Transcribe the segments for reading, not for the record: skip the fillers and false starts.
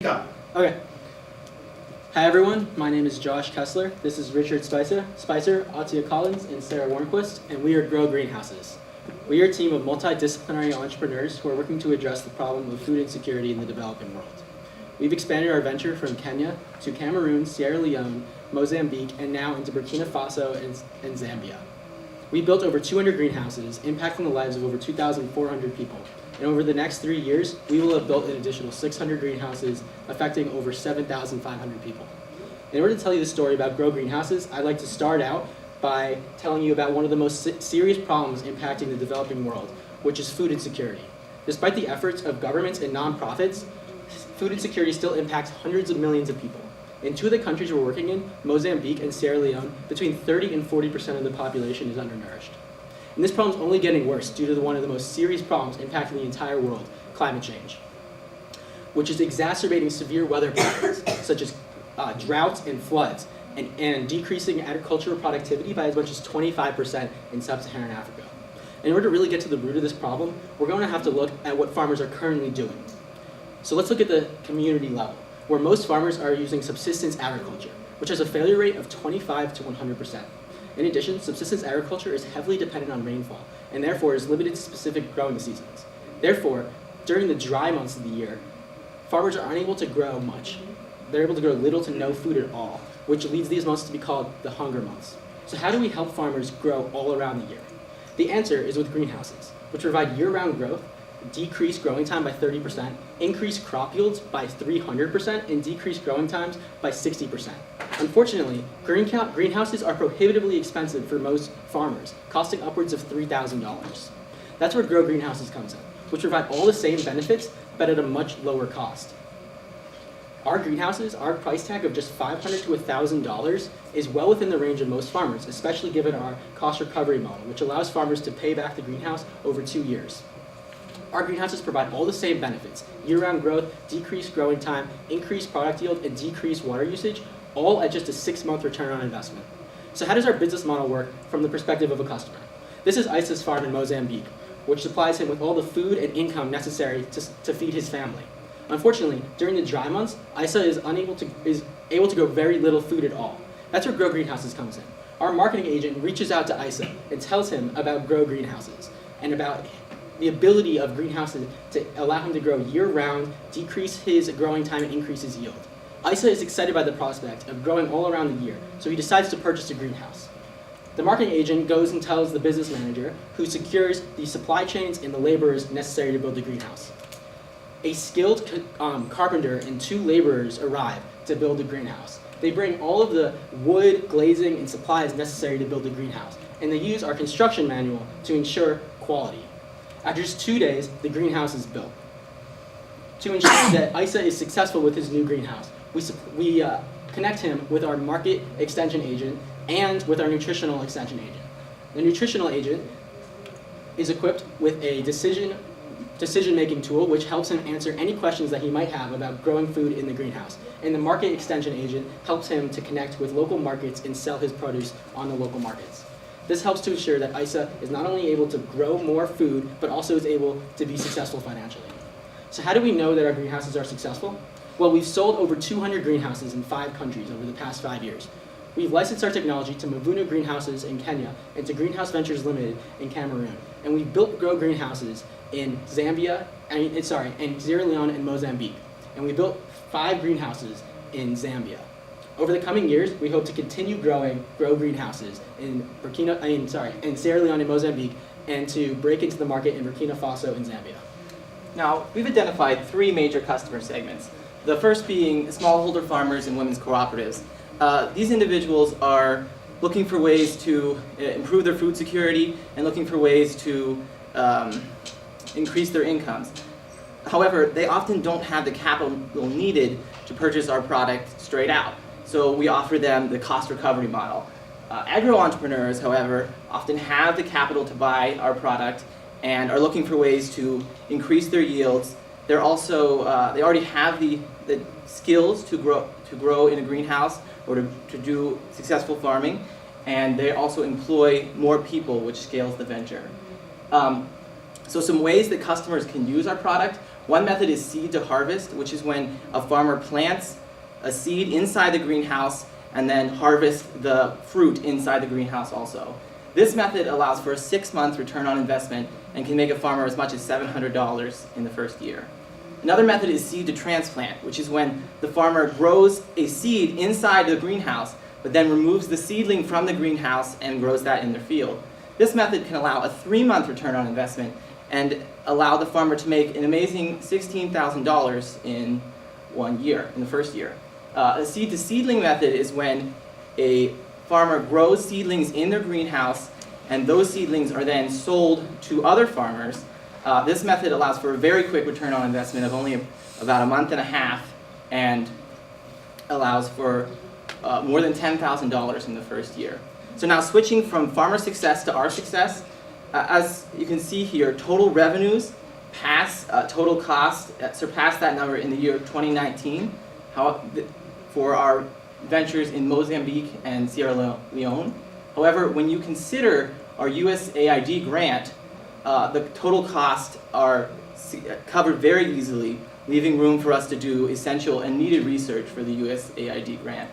Okay. Hi everyone, my name is Josh Kessler. This is Richard Spicer, Atia Collins, and Sarah Warnquist, and we are Grow Greenhouses. We are a team of multidisciplinary entrepreneurs who are working to address the problem of food insecurity in the developing world. We've expanded our venture from Kenya to Cameroon, Sierra Leone, Mozambique, and now into Burkina Faso and Zambia. We built over 200 greenhouses, impacting the lives of over 2,400 people. And over the next 3 years, we will have built an additional 600 greenhouses, affecting over 7,500 people. In order to tell you the story about Grow Greenhouses, I'd like to start out by telling you about one of the most serious problems impacting the developing world, which is food insecurity. Despite the efforts of governments and nonprofits, food insecurity still impacts hundreds of millions of people. In two of the countries we're working in, Mozambique and Sierra Leone, between 30 and 40% of the population is undernourished. And this problem is only getting worse due to one of the most serious problems impacting the entire world, climate change, which is exacerbating severe weather patterns, such as droughts and floods, and decreasing agricultural productivity by as much as 25% in sub-Saharan Africa. In order to really get to the root of this problem, we're going to have to look at what farmers are currently doing. So let's look at the community level, where most farmers are using subsistence agriculture, which has a failure rate of 25 to 100%. In addition, subsistence agriculture is heavily dependent on rainfall, and therefore is limited to specific growing seasons. Therefore, during the dry months of the year, farmers are unable to grow much. They're able to grow little to no food at all, which leads these months to be called the hunger months. So how do we help farmers grow all around the year? The answer is with greenhouses, which provide year-round growth, decrease growing time by 30%, increase crop yields by 300%, and decrease growing times by 60%. Unfortunately, greenhouses are prohibitively expensive for most farmers, costing upwards of $3,000. That's where Grow Greenhouses comes in, which provide all the same benefits, but at a much lower cost. Our greenhouses, our price tag of just $500 to $1,000 is well within the range of most farmers, especially given our cost recovery model, which allows farmers to pay back the greenhouse over 2 years. Our greenhouses provide all the same benefits: year-round growth, decreased growing time, increased product yield, and decreased water usage, all at just a 6-month return on investment. So how does our business model work from the perspective of a customer? This is Isa's farm in Mozambique, which supplies him with all the food and income necessary to feed his family. Unfortunately, during the dry months, Isa is able to grow very little food at all. That's where Grow Greenhouses comes in. Our marketing agent reaches out to Isa and tells him about Grow Greenhouses and about the ability of greenhouses to allow him to grow year-round, decrease his growing time, and increase his yield. Isa is excited by the prospect of growing all around the year, so he decides to purchase a greenhouse. The marketing agent goes and tells the business manager, who secures the supply chains and the laborers necessary to build the greenhouse. A skilled carpenter and 2 laborers arrive to build the greenhouse. They bring all of the wood, glazing, and supplies necessary to build the greenhouse, and they use our construction manual to ensure quality. After just 2 days, the greenhouse is built. To ensure that Isa is successful with his new greenhouse, we connect him with our market extension agent and with our nutritional extension agent. The nutritional agent is equipped with a decision-making tool which helps him answer any questions that he might have about growing food in the greenhouse. And the market extension agent helps him to connect with local markets and sell his produce on the local markets. This helps to ensure that Isa is not only able to grow more food, but also is able to be successful financially. So how do we know that our greenhouses are successful? Well, we've sold over 200 greenhouses in 5 countries over the past 5 years. We've licensed our technology to Mavuno Greenhouses in Kenya and to Greenhouse Ventures Limited in Cameroon. And we've built Grow Greenhouses in Sierra Leone and Mozambique. And we built 5 greenhouses in Zambia. Over the coming years, we hope to continue growing Grow Greenhouses in Sierra Leone and Mozambique, and to break into the market in Burkina Faso and Zambia. Now, we've identified 3 major customer segments. The first being smallholder farmers and women's cooperatives. These individuals are looking for ways to improve their food security and looking for ways to increase their incomes. However, they often don't have the capital needed to purchase our product straight out. So we offer them the cost recovery model. Agro-entrepreneurs, however, often have the capital to buy our product and are looking for ways to increase their yields. They're also, they already have the skills to grow in a greenhouse or to do successful farming, and they also employ more people, which scales the venture. So some ways that customers can use our product One method is seed to harvest, which is when a farmer plants a seed inside the greenhouse and then harvests the fruit inside the greenhouse also. This method allows for a 6-month return on investment and can make a farmer as much as $700 in the first year. Another method is seed to transplant, which is when the farmer grows a seed inside the greenhouse, but then removes the seedling from the greenhouse and grows that in their field. This method can allow a 3-month return on investment and allow the farmer to make an amazing $16,000 in 1 year, in the first year. A seed to seedling method is when a farmer grows seedlings in their greenhouse and those seedlings are then sold to other farmers. This method allows for a very quick return on investment of only about a month and a half and allows for more than $10,000 in the first year. So now switching from farmer success to our success, as you can see here, total revenues pass total cost, surpassed that number in the year 2019 for our ventures in Mozambique and Sierra Leone. However, when you consider our USAID grant, the total costs are covered very easily, leaving room for us to do essential and needed research for the USAID grant.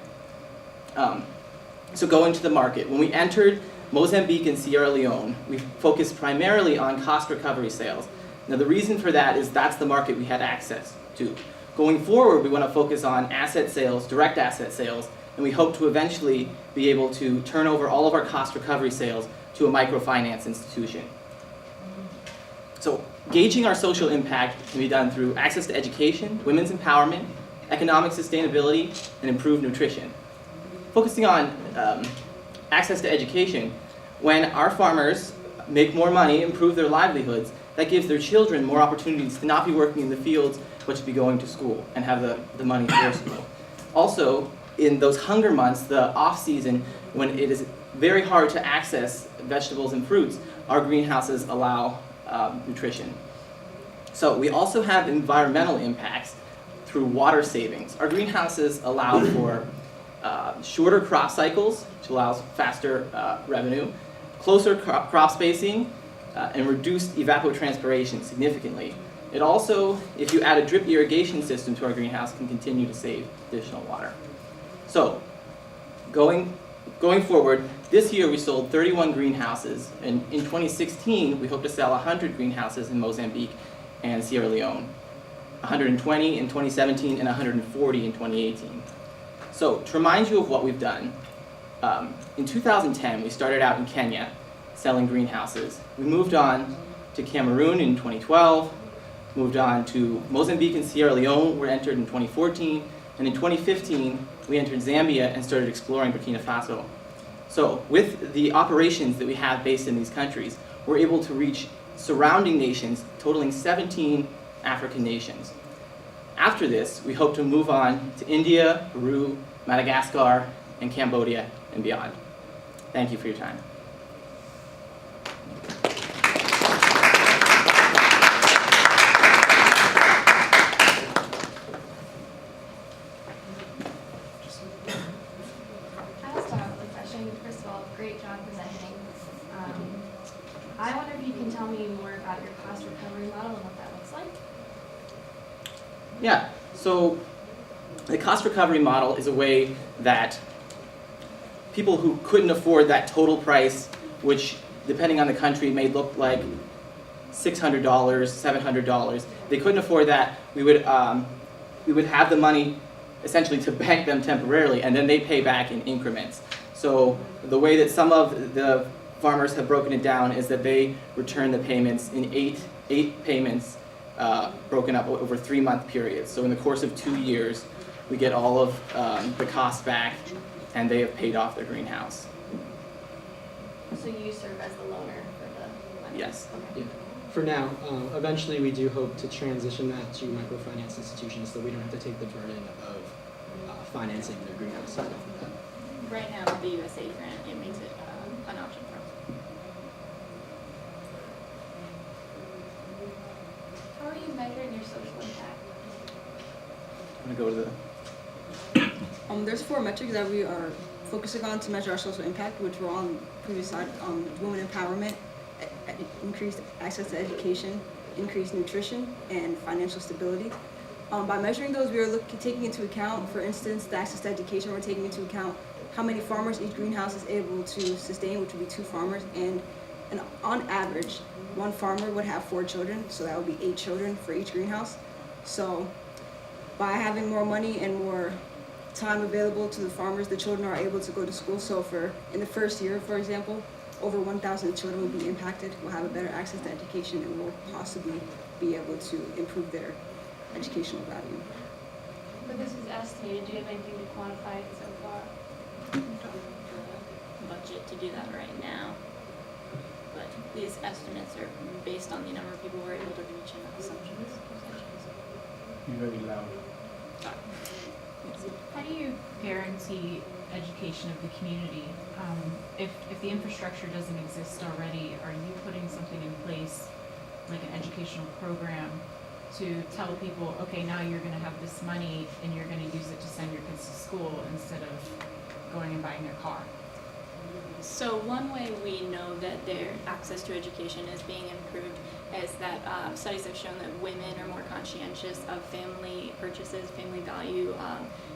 So going to the market. When we entered Mozambique and Sierra Leone, we focused primarily on cost recovery sales. Now the reason for that is that's the market we had access to. Going forward, we want to focus on asset sales, direct asset sales, and we hope to eventually be able to turn over all of our cost recovery sales to a microfinance institution. So gauging our social impact can be done through access to education, women's empowerment, economic sustainability, and improved nutrition. Focusing on access to education, when our farmers make more money, improve their livelihoods, that gives their children more opportunities to not be working in the fields, but to be going to school and have the money for school. Also, in those hunger months, the off-season, when it is very hard to access vegetables and fruits, our greenhouses allow nutrition. So we also have environmental impacts through water savings. Our greenhouses allow for shorter crop cycles, which allows faster revenue, closer crop spacing, and reduced evapotranspiration significantly. It also, if you add a drip irrigation system to our greenhouse, can continue to save additional water. So, going forward, this year we sold 31 greenhouses, and in 2016 we hope to sell 100 greenhouses in Mozambique and Sierra Leone, 120 in 2017 and 140 in 2018. So, to remind you of what we've done, in 2010 we started out in Kenya selling greenhouses. We moved on to Cameroon in 2012, moved on to Mozambique and Sierra Leone, were entered in 2014, and in 2015 we entered Zambia and started exploring Burkina Faso. So with the operations that we have based in these countries, we're able to reach surrounding nations totaling 17 African nations. After this, we hope to move on to India, Peru, Madagascar, and Cambodia, and beyond. Thank you for your time. First of all, great job presenting. I wonder if you can tell me more about your cost recovery model and what that looks like. Yeah, so the cost recovery model is a way that people who couldn't afford that total price, which depending on the country may look like $600, $700, they couldn't afford that, we would have the money essentially to bank them temporarily, and then they pay back in increments. So the way that some of the farmers have broken it down is that they return the payments in eight payments broken up over 3-month periods. So in the course of 2 years, we get all of the costs back, and they have paid off their greenhouse. So you serve as the loaner for the money? Yes. Okay. Yeah. For now, eventually we do hope to transition that to microfinance institutions so we don't have to take the burden of financing their greenhouse. Right now, with the USA grant, it makes it an option for us. How are you measuring your social impact? I'm going to go to the... There's 4 metrics that we are focusing on to measure our social impact, which were on the previous slide: women empowerment, increased access to education, increased nutrition and financial stability. By measuring those, we are taking into account, for instance, the access to education. We're taking into account how many farmers each greenhouse is able to sustain, which would be 2 farmers, and on average, 1 farmer would have 4 children, so that would be 8 children for each greenhouse. So by having more money and more time available to the farmers, the children are able to go to school. So in the first year, for example, over 1,000 children will be impacted, will have a better access to education, and will possibly be able to improve their educational value. But this is estimated. Do you have anything to quantify it so far? Budget to do that right now. But these estimates are based on the number of people we're able to reach and assumptions. Be very loud. How do you guarantee education of the community? If the infrastructure doesn't exist already, are you putting something in place, like an educational program, to tell people, okay, now you're going to have this money and you're going to use it to send your kids to school instead of going and buying their car? So one way we know that their access to education is being improved is that studies have shown that women are more conscientious of family purchases, family value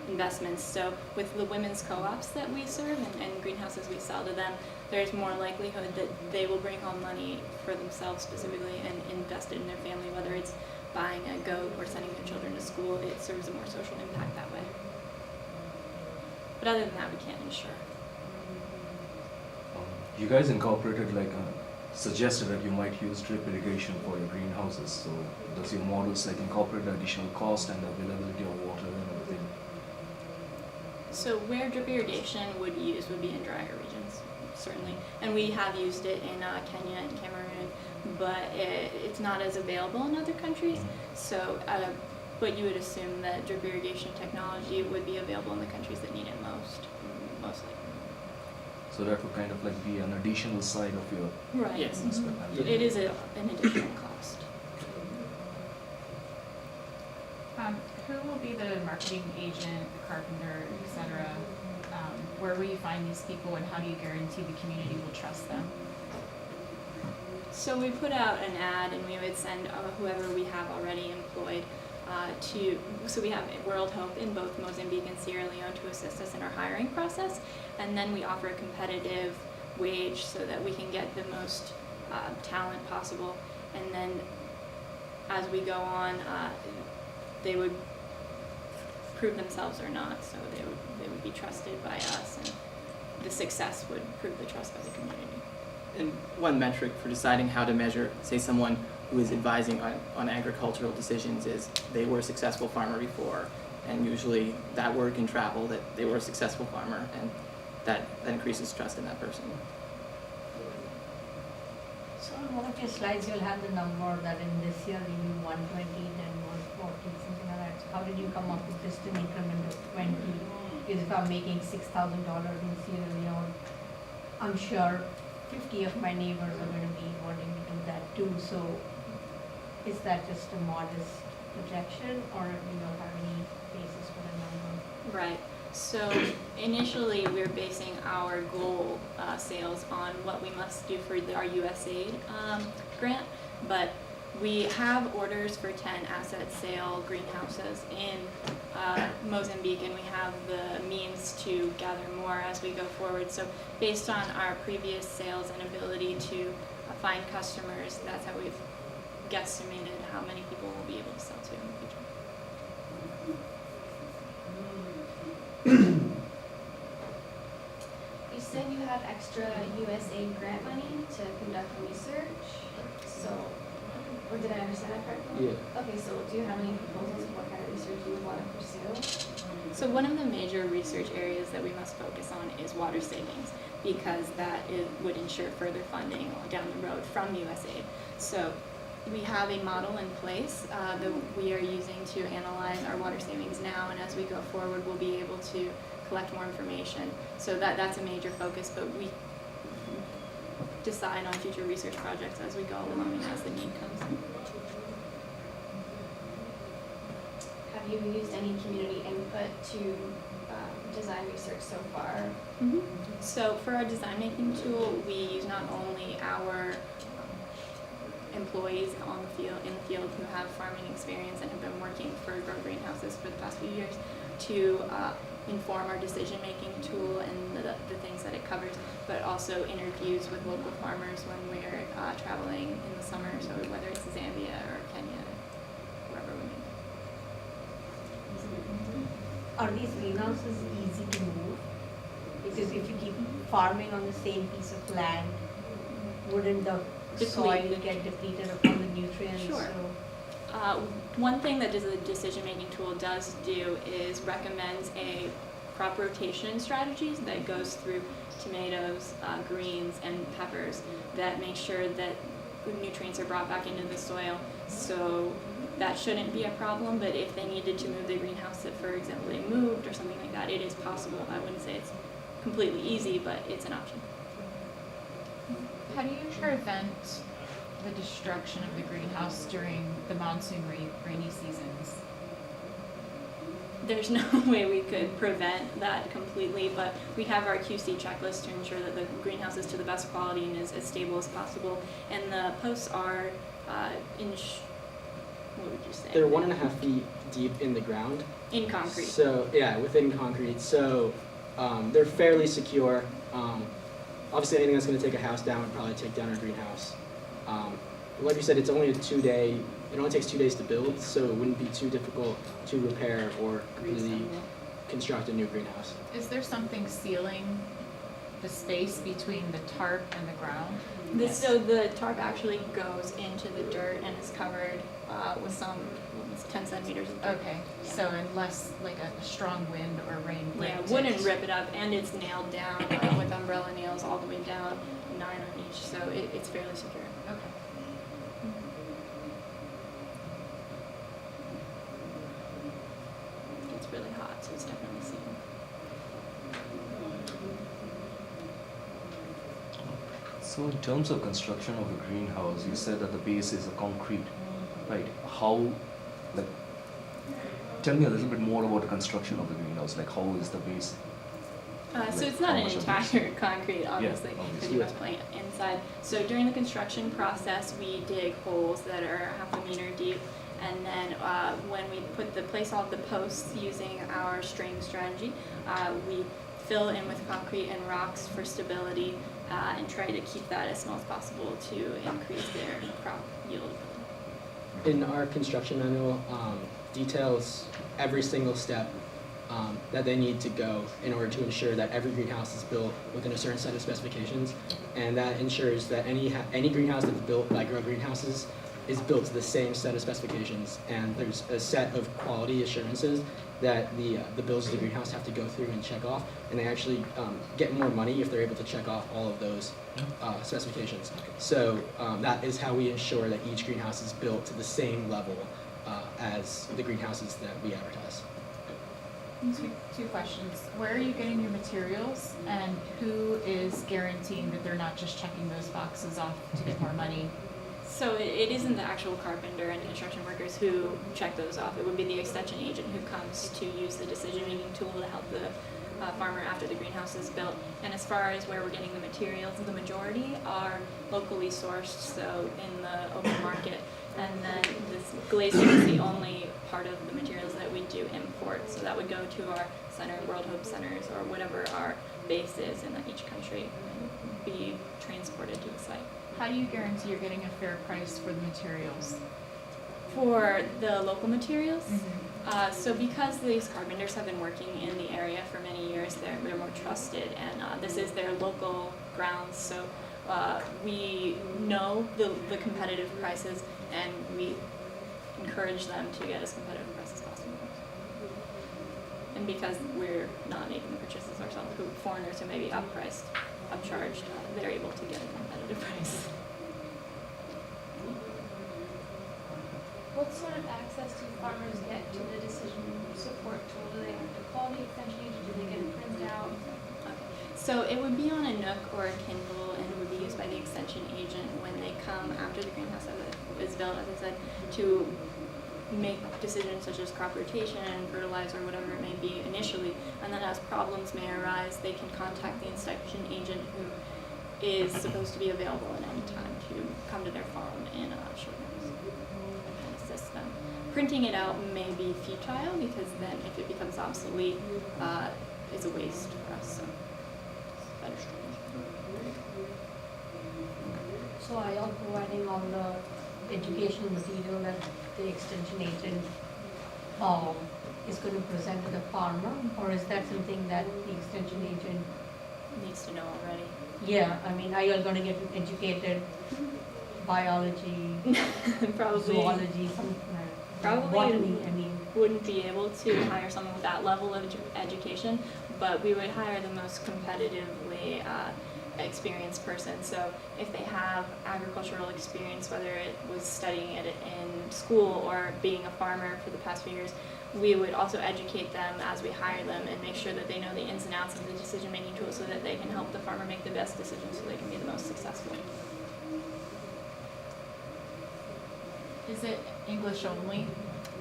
investments. So with the women's co-ops that we serve and greenhouses we sell to them, there's more likelihood that they will bring home money for themselves specifically and invest it in their family, whether it's buying a goat or sending their children to school. It serves a more social impact that way. But other than that, we can't ensure. You guys incorporated suggested that you might use drip irrigation for your greenhouses. So does your models incorporate the additional cost and the availability of water and everything? So where drip irrigation would be used would be in drier regions, certainly. And we have used it in Kenya and Cameroon, but it's not as available in other countries. So, but you would assume that drip irrigation technology would be available in the countries that need it most likely. So that would kind of be an additional side of your Right. Yes. investment. It is an additional cost. Who will be the marketing agent, the carpenter, etc.? Where will you find these people, and how do you guarantee the community will trust them? So we put out an ad, and we would send whoever we have already employed so we have World Hope in both Mozambique and Sierra Leone to assist us in our hiring process, and then we offer a competitive wage so that we can get the most talent possible, and then as we go on, they would prove themselves or not, so they would be trusted by us, and the success would prove the trust by the community. And one metric for deciding how to measure, say, someone who is advising on agricultural decisions is they were a successful farmer before, and usually that word can travel that they were a successful farmer, and that increases trust in that person. So on one of your slides, you'll have the number that in this year you knew 120, then 140, something like that. So how did you come up with just an increment of 20? Because if I'm making $6,000 in Sierra Leone, I'm sure 50 of my neighbors are going to be wanting to do that too. So is that just a modest projection, or do you have any basis for the number? Right. So initially, we're basing our goal sales on what we must do for our USAID grant, but we have orders for 10 asset sale greenhouses in Mozambique, and we have the means to gather more as we go forward. So based on our previous sales and ability to find customers, that's how we've guesstimated how many people we'll be able to sell to in the future. You said you have extra USAID grant money to conduct research, so, or did I understand that correctly? Yeah. Okay, so do you have any proposals of what kind of research you would want to pursue? So one of the major research areas that we must focus on is water savings, because that would ensure further funding down the road from USAID. So we have a model in place that we are using to analyze our water savings now, and as we go forward, we'll be able to collect more information. So that's a major focus, but we decide on future research projects as we go along and as the need comes. Have you used any community input to design research so far? Mm-hmm. So for our design making tool, we use not only our employees in the field who have farming experience and have been working for grow greenhouses for the past few years to inform our decision-making tool and the things that it covers, but also interviews with local farmers when we're traveling in the summer, so whether it's Zambia or Kenya, wherever we may be. Are these greenhouses easy to move? Because if you keep farming on the same piece of land, wouldn't the soil Depleted. get depleted of all the nutrients? Sure. So One thing that the decision-making tool does do is recommends a crop rotation strategy that goes through tomatoes, greens, and peppers that make sure that nutrients are brought back into the soil. So that shouldn't be a problem, but if they needed to move the greenhouse, if, for example, they moved or something like that, it is possible. I wouldn't say it's completely easy, but it's an option. How do you prevent the destruction of the greenhouse during the monsoon rainy seasons? There's no way we could prevent that completely, but we have our QC checklist to ensure that the greenhouse is to the best quality and is as stable as possible. And the posts are what would you say? They're 1.5 feet deep in the ground. In concrete. So yeah, within concrete. So they're fairly secure. Obviously, anything that's going to take a house down would probably take down our greenhouse. Like you said, it's only a 2-day. It only takes 2 days to build, so it wouldn't be too difficult to repair or completely construct a new greenhouse. Is there something sealing the space between the tarp and the ground? So the tarp actually goes into the dirt and is covered with some 10 centimeters of dirt. Okay, so unless like a strong wind or rain Yeah, ripped wouldn't it. rip it up, and it's nailed down with umbrella nails all the way down, 9 on each, so it's fairly secure. Okay. It's really hot, so it's definitely sealed. So in terms of construction of a greenhouse, you said that the base is a concrete, right? How, like, tell me a little bit more about the construction of the greenhouse. Like, how is the base? So Like, it's not how an much of entire concrete, obviously, because obviously. you must plant inside. So during the construction process, we dig holes that are 1/2 meter deep, and then when we place all the posts using our string strategy, we fill in with concrete and rocks for stability, and try to keep that as small as possible to increase their crop yield. In our construction manual, details every single step that they need to go in order to ensure that every greenhouse is built within a certain set of specifications, and that ensures that any greenhouse that's built by Grow Greenhouses is built to the same set of specifications, and there's a set of quality assurances that the builders of the greenhouse have to go through and check off, and they actually get more money if they're able to check off all of those specifications. So that is how we ensure that each greenhouse is built to the same level as the greenhouses that we advertise. Two questions. Where are you getting your materials, and who is guaranteeing that they're not just checking those boxes off to get more money? So it isn't the actual carpenter and construction workers who check those off. It would be the extension agent who comes to use the decision-making tool to help the farmer after the greenhouse is built. And as far as where we're getting the materials, the majority are locally sourced, so in the open market. And then this glazing is the only part of the materials that we do import. So that would go to our center, World Hope Centers, or whatever our base is in each country, and be transported to the site. How do you guarantee you're getting a fair price for the materials? For the local materials, Mm-hmm. so because these carpenters have been working in the area for many years, they're more trusted, and this is their local grounds. So we know the competitive prices, and we encourage them to get as competitive a price as possible. And because we're not making the purchases ourselves, foreigners who may be upcharged, they're able to get a competitive price. What sort of access do farmers get to the decision support tool? Do they have to call the extension agent? Do they get it printed out? So it would be on a Nook or a Kindle, and would be used by the extension agent when they come after the greenhouse is built, as I said, to make decisions such as crop rotation, fertilizer, whatever it may be initially. And then as problems may arise, they can contact the inspection agent who is supposed to be available at any time to come to their farm and show them and assist them. Printing it out may be futile because then if it becomes obsolete, it's a waste for us. So it's better strategy. So are you all providing all the educational material that the extension agent is going to present to the farmer, or is that something that the extension agent? Needs to know already. Yeah, I mean, are you all going to get educated? Biology, Probably zoology, something Probably botany, I mean. wouldn't be able to hire someone with that level of education, but we would hire the most competitively experienced person. So if they have agricultural experience, whether it was studying it in school or being a farmer for the past few years, we would also educate them as we hire them and make sure that they know the ins and outs of the decision-making tool so that they can help the farmer make the best decisions so they can be the most successful. Is it English only?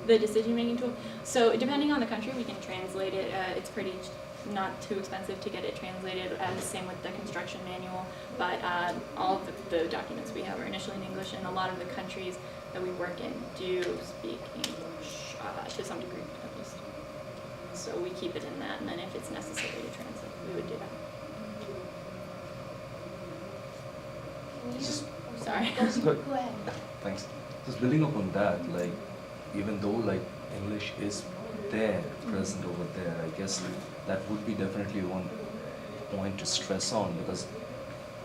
The decision-making tool. So depending on the country, we can translate it. It's pretty not too expensive to get it translated. Same with the construction manual. But all of the documents we have are initially in English, and a lot of the countries that we work in do speak English to some degree, at least. So we keep it in that, and then if it's necessary to translate, we would do that. Can you? Just- I'm Sorry. Go ahead. Thanks. Just building up on that, like, even though like English is there, present over there, I guess that would be definitely one point to stress on, because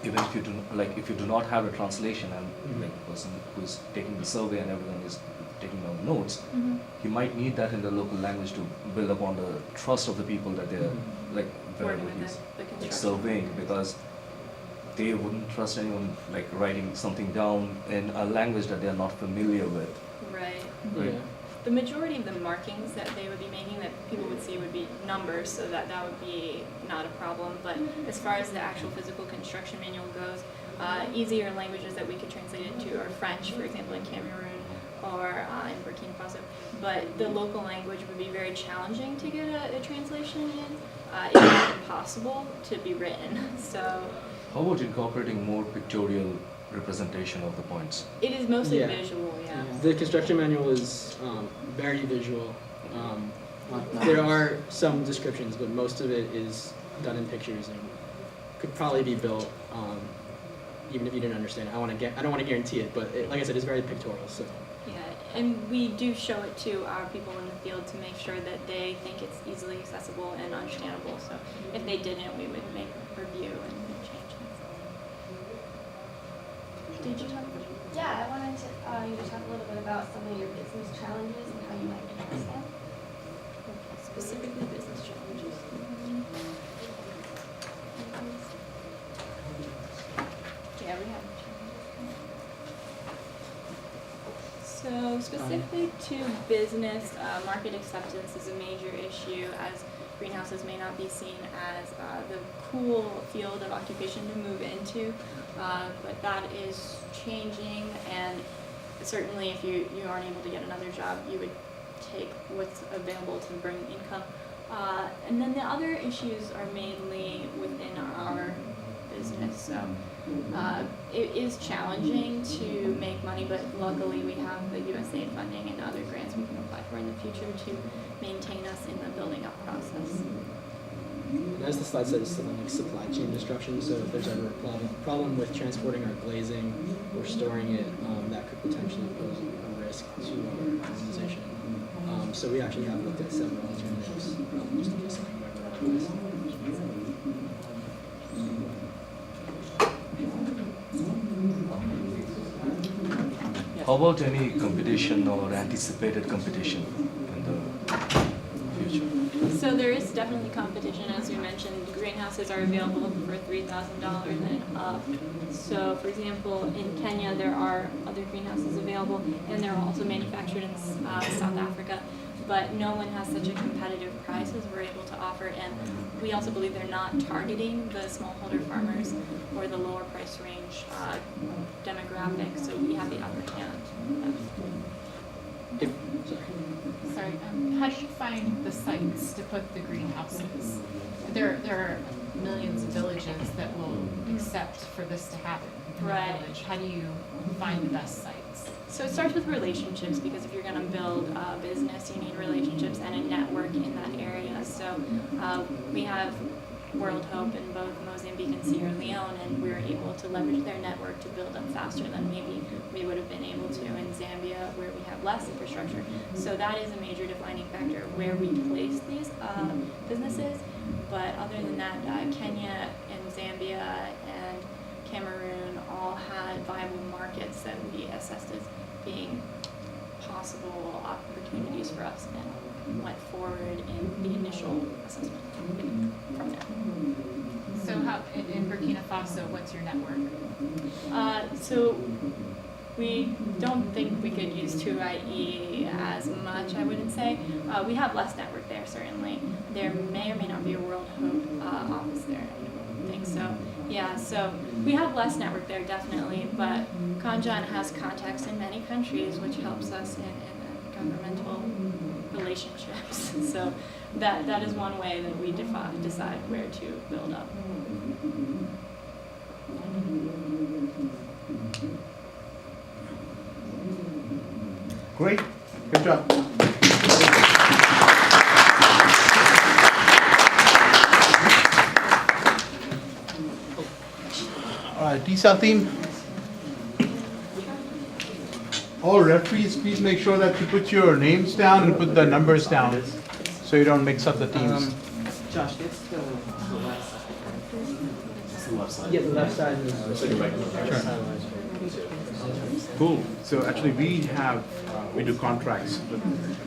even if you do if you do not have a translation and like the person who is taking the survey and everyone is taking down notes, Mm-hmm. you might need that in the local language to build upon the trust of the people that they're like wherever Working with he's the like construction. surveying, because they wouldn't trust anyone like writing something down in a language that they're not familiar with. Right. Right. Yeah. The majority of the markings that they would be making that people would see would be numbers, so that would be not a problem. But as far as the actual physical construction manual goes, easier languages that we could translate it to are French, for example, in Cameroon or in Burkina Faso. But the local language would be very challenging to get a translation in. It's not impossible to be written. So How about incorporating more pictorial representation of the points? it is mostly Yeah. visual, yeah. The construction manual is very visual. There are some descriptions, but most of it is done in pictures and could probably be built even if you didn't understand it. I don't want to guarantee it, but like I said, it's very pictorial. So Yeah, and we do show it to our people in the field to make sure that they think it's easily accessible and understandable. So if they didn't, we would make a review and change things. Did you have a question? Yeah, I wanted to, you to talk a little bit about some of your business challenges and how you might address them. Specifically business challenges. Yeah, we have challenges. So specifically to business, market acceptance is a major issue, as greenhouses may not be seen as the cool field of occupation to move into, but that is changing, and certainly if you aren't able to get another job, you would take what's available to bring income. And then the other issues are mainly within our business. So it is challenging to make money, but luckily we have the USAID funding and other grants we can apply for in the future to maintain us in the building up process. and as the slide says, something like supply chain disruption. So if there's ever a problem with transporting or glazing or storing it, that could potentially pose a risk to our organization. So we actually have looked at several alternatives, just in case something ever otherwise. How about any competition or anticipated competition in the future? So there is definitely competition, as we mentioned. Greenhouses are available for $3,000 and up. So, for example, in Kenya there are other greenhouses available, and they're also manufactured in South Africa. But no one has such a competitive price as we're able to offer, and we also believe they're not targeting the smallholder farmers or the lower price range demographic. So we have the upper hand. Sorry, how do you find the sites to put the greenhouses? There are millions of villages that will accept for this to happen in their Right. village? How do you find the best sites? So it starts with relationships, because if you're going to build a business, you need relationships and a network in that area. So we have World Hope in both Mozambique and Sierra Leone, and we were able to leverage their network to build them faster than maybe we would have been able to in Zambia, where we have less infrastructure. So that is a major defining factor where we place these businesses. But other than that, Kenya and Zambia and Cameroon all had viable markets that we assessed as being possible opportunities for us, and went forward in the initial assessment from there. So how, in Burkina Faso, what's your network? So we don't think we could use 2IE as much, I wouldn't say. We have less network there, certainly. There may or may not be a World Hope office there. I don't think so. Yeah, so we have less network there, definitely, but Kanjan has contacts in many countries, which helps us in governmental relationships. So that is one way that we decide where to build up. Great, good job. All right, T-cell team. All referees, please make sure that you put your names down and put the numbers down, so you don't mix up the teams. Josh, get to the left side. The left side. Yeah, the left side is. Cool. So actually, we do contracts.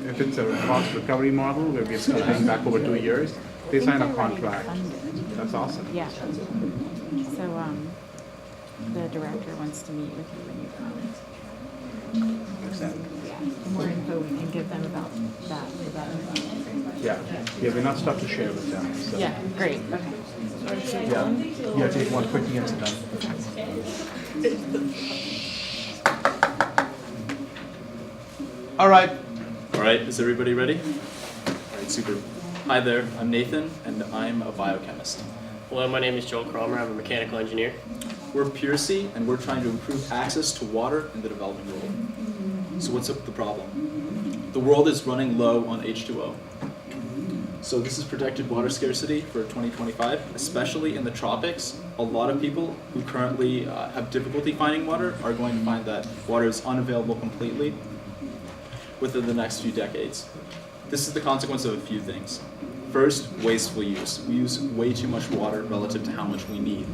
If it's a cost recovery model where we're paying back over 2 years, they sign a contract. That's awesome. Yeah. So, the director wants to meet with you when you come. Yeah. The more info we can give them about that, the better. Yeah, we're not stuff to share with them. So. Yeah, great, okay. Yeah, take one quick and sit down. All right. All right, is everybody ready? All right, super. Hi there, I'm Nathan, and I'm a biochemist. Hello, my name is Joel Cromer. I'm a mechanical engineer. We're PureSea, and we're trying to improve access to water in the developing world. So what's up the problem? The world is running low on H2O. So this is projected water scarcity for 2025, especially in the tropics. A lot of people who currently have difficulty finding water are going to find that water is unavailable completely within the next few decades. This is the consequence of a few things. First, wasteful use. We use way too much water relative to how much we need.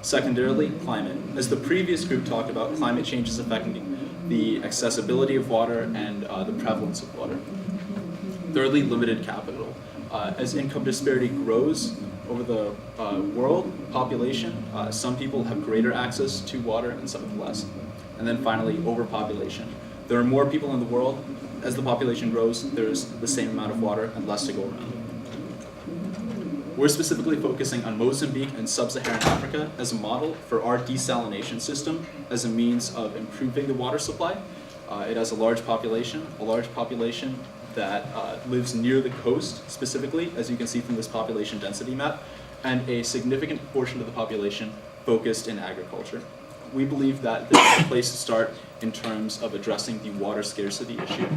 Secondarily, climate. As the previous group talked about, climate change is affecting the accessibility of water and the prevalence of water. Thirdly, limited capital. As income disparity grows over the world population, some people have greater access to water and some have less. And then finally, overpopulation. There are more people in the world. As the population grows, there's the same amount of water and less to go around. We're specifically focusing on Mozambique and sub-Saharan Africa as a model for our desalination system as a means of improving the water supply. It has a large population that lives near the coast specifically, as you can see from this population density map, and a significant portion of the population focused in agriculture. We believe that this is a place to start in terms of addressing the water scarcity issue.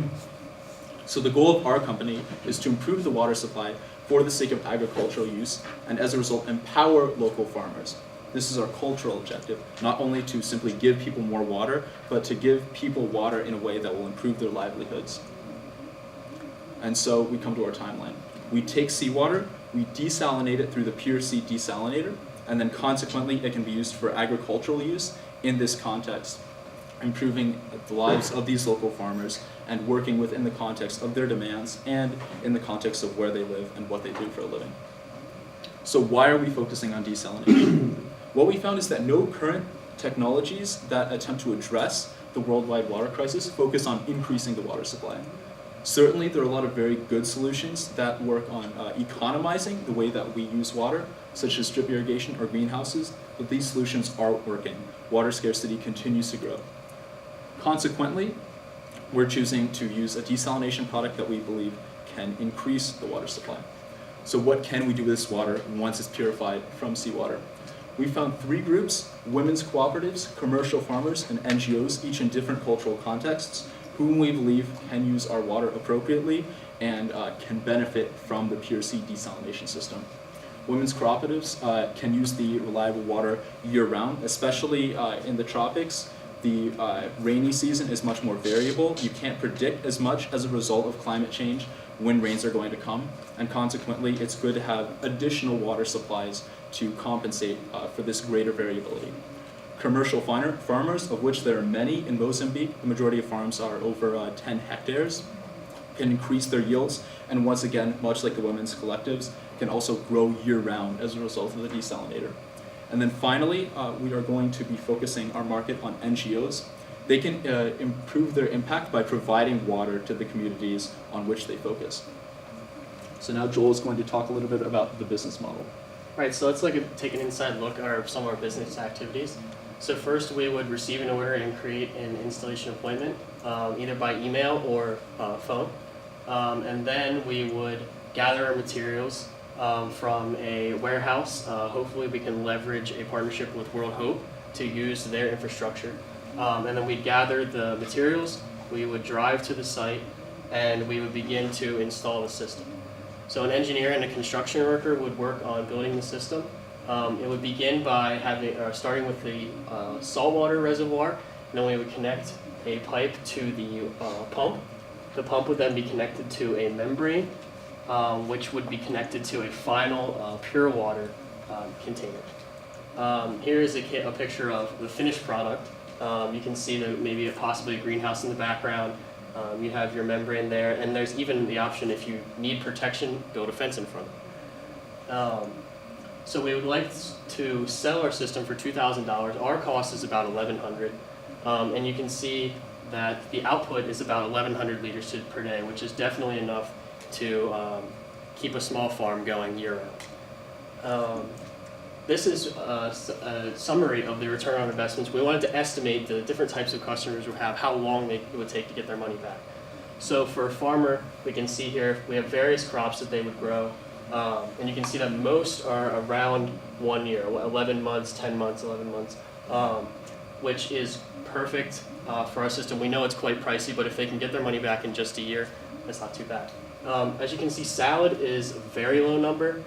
So the goal of our company is to improve the water supply for the sake of agricultural use, and as a result, empower local farmers. This is our cultural objective, not only to simply give people more water, but to give people water in a way that will improve their livelihoods. And so we come to our timeline. We take seawater, we desalinate it through the PureSea desalinator, and then consequently it can be used for agricultural use in this context, improving the lives of these local farmers and working within the context of their demands and in the context of where they live and what they do for a living. So why are we focusing on desalination? What we found is that no current technologies that attempt to address the worldwide water crisis focus on increasing the water supply. Certainly, there are a lot of very good solutions that work on economizing the way that we use water, such as drip irrigation or greenhouses, but these solutions aren't working. Water scarcity continues to grow. Consequently, we're choosing to use a desalination product that we believe can increase the water supply. So what can we do with this water once it's purified from seawater? We found 3 groups: women's cooperatives, commercial farmers, and NGOs, each in different cultural contexts, whom we believe can use our water appropriately and can benefit from the pure sea desalination system. Women's cooperatives can use the reliable water year-round, especially in the tropics. The rainy season is much more variable. You can't predict as much as a result of climate change when rains are going to come, and consequently it's good to have additional water supplies to compensate for this greater variability. Commercial farmers, of which there are many in Mozambique, the majority of farms are over 10 hectares, can increase their yields, and once again, much like the women's collectives, can also grow year-round as a result of the desalinator. And then finally, we are going to be focusing our market on NGOs. They can improve their impact by providing water to the communities on which they focus. So now Joel is going to talk a little bit about the business model. Right, so let's take an inside look at some of our business activities. So first we would receive an order and create an installation appointment, either by email or phone. And then we would gather our materials from a warehouse. Hopefully we can leverage a partnership with World Hope to use their infrastructure. And then we'd gather the materials, we would drive to the site, and we would begin to install the system. So an engineer and a construction worker would work on building the system. It would begin by starting with the saltwater reservoir, and then we would connect a pipe to the pump. The pump would then be connected to a membrane, which would be connected to a final pure water container. Here is a picture of the finished product. You can see that maybe possibly a greenhouse in the background. You have your membrane there, and there's even the option, if you need protection, build a fence in front of it. So we would like to sell our system for $2,000. Our cost is about $1,100, and you can see that the output is about 1,100 liters per day, which is definitely enough to keep a small farm going year-round. This is a summary of the return on investments. We wanted to estimate the different types of customers we have, how long it would take to get their money back. So for a farmer, we can see here, we have various crops that they would grow. And you can see that most are around 1 year, 11 months, 10 months, 11 months, which is perfect for our system. We know it's quite pricey, but if they can get their money back in just a year, that's not too bad. As you can see, salad is a very low number.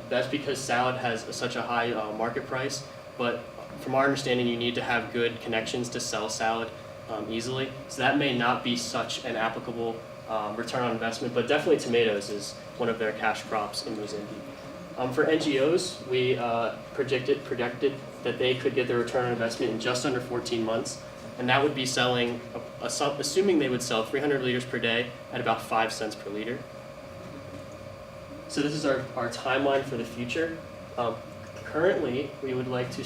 That's because salad has such a high market price, but from our understanding, you need to have good connections to sell salad easily. So that may not be such an applicable return on investment, but definitely tomatoes is one of their cash crops in Mozambique. For NGOs, we projected that they could get their return on investment in just under 14 months, and that would be selling, assuming they would sell 300 liters per day at about 5 cents per liter. So this is our timeline for the future. Currently, we would like to,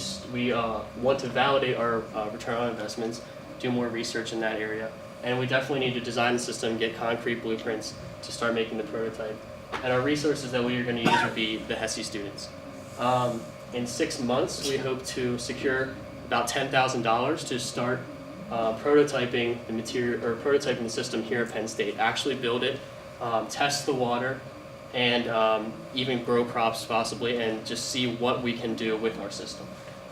want to validate our return on investments, do more research in that area, and we definitely need to design the system, get concrete blueprints to start making the prototype. And our resources that we are going to use would be the HESE students. In 6 months, we hope to secure about $10,000 to start prototyping the material or prototyping the system here at Penn State. Actually build it, test the water, and even grow crops possibly, and just see what we can do with our system.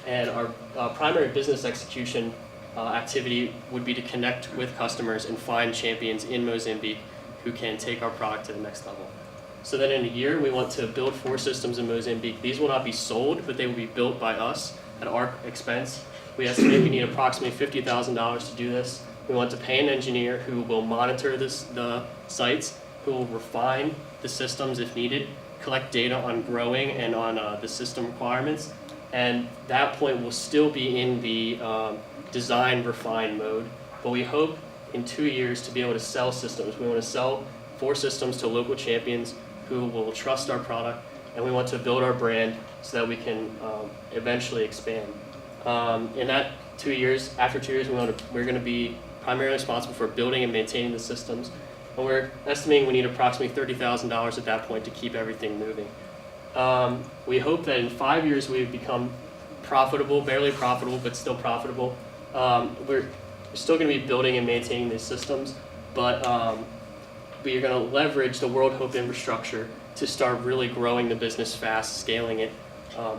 And our primary business execution activity would be to connect with customers and find champions in Mozambique who can take our product to the next level. So then in a year, we want to build 4 systems in Mozambique. These will not be sold, but they will be built by us at our expense. We estimate we need approximately $50,000 to do this. We want to pay an engineer who will monitor the sites, who will refine the systems if needed, collect data on growing and on the system requirements. And that point will still be in the design refine mode, but we hope in 2 years to be able to sell systems. We want to sell 4 systems to local champions who will trust our product, and we want to build our brand so that we can eventually expand. In that 2 years, after 2 years, we're going to be primarily responsible for building and maintaining the systems, and we're estimating we need approximately $30,000 at that point to keep everything moving. We hope that in 5 years we become profitable, barely profitable, but still profitable. We're still going to be building and maintaining these systems, but we are going to leverage the World Hope infrastructure to start really growing the business fast, scaling it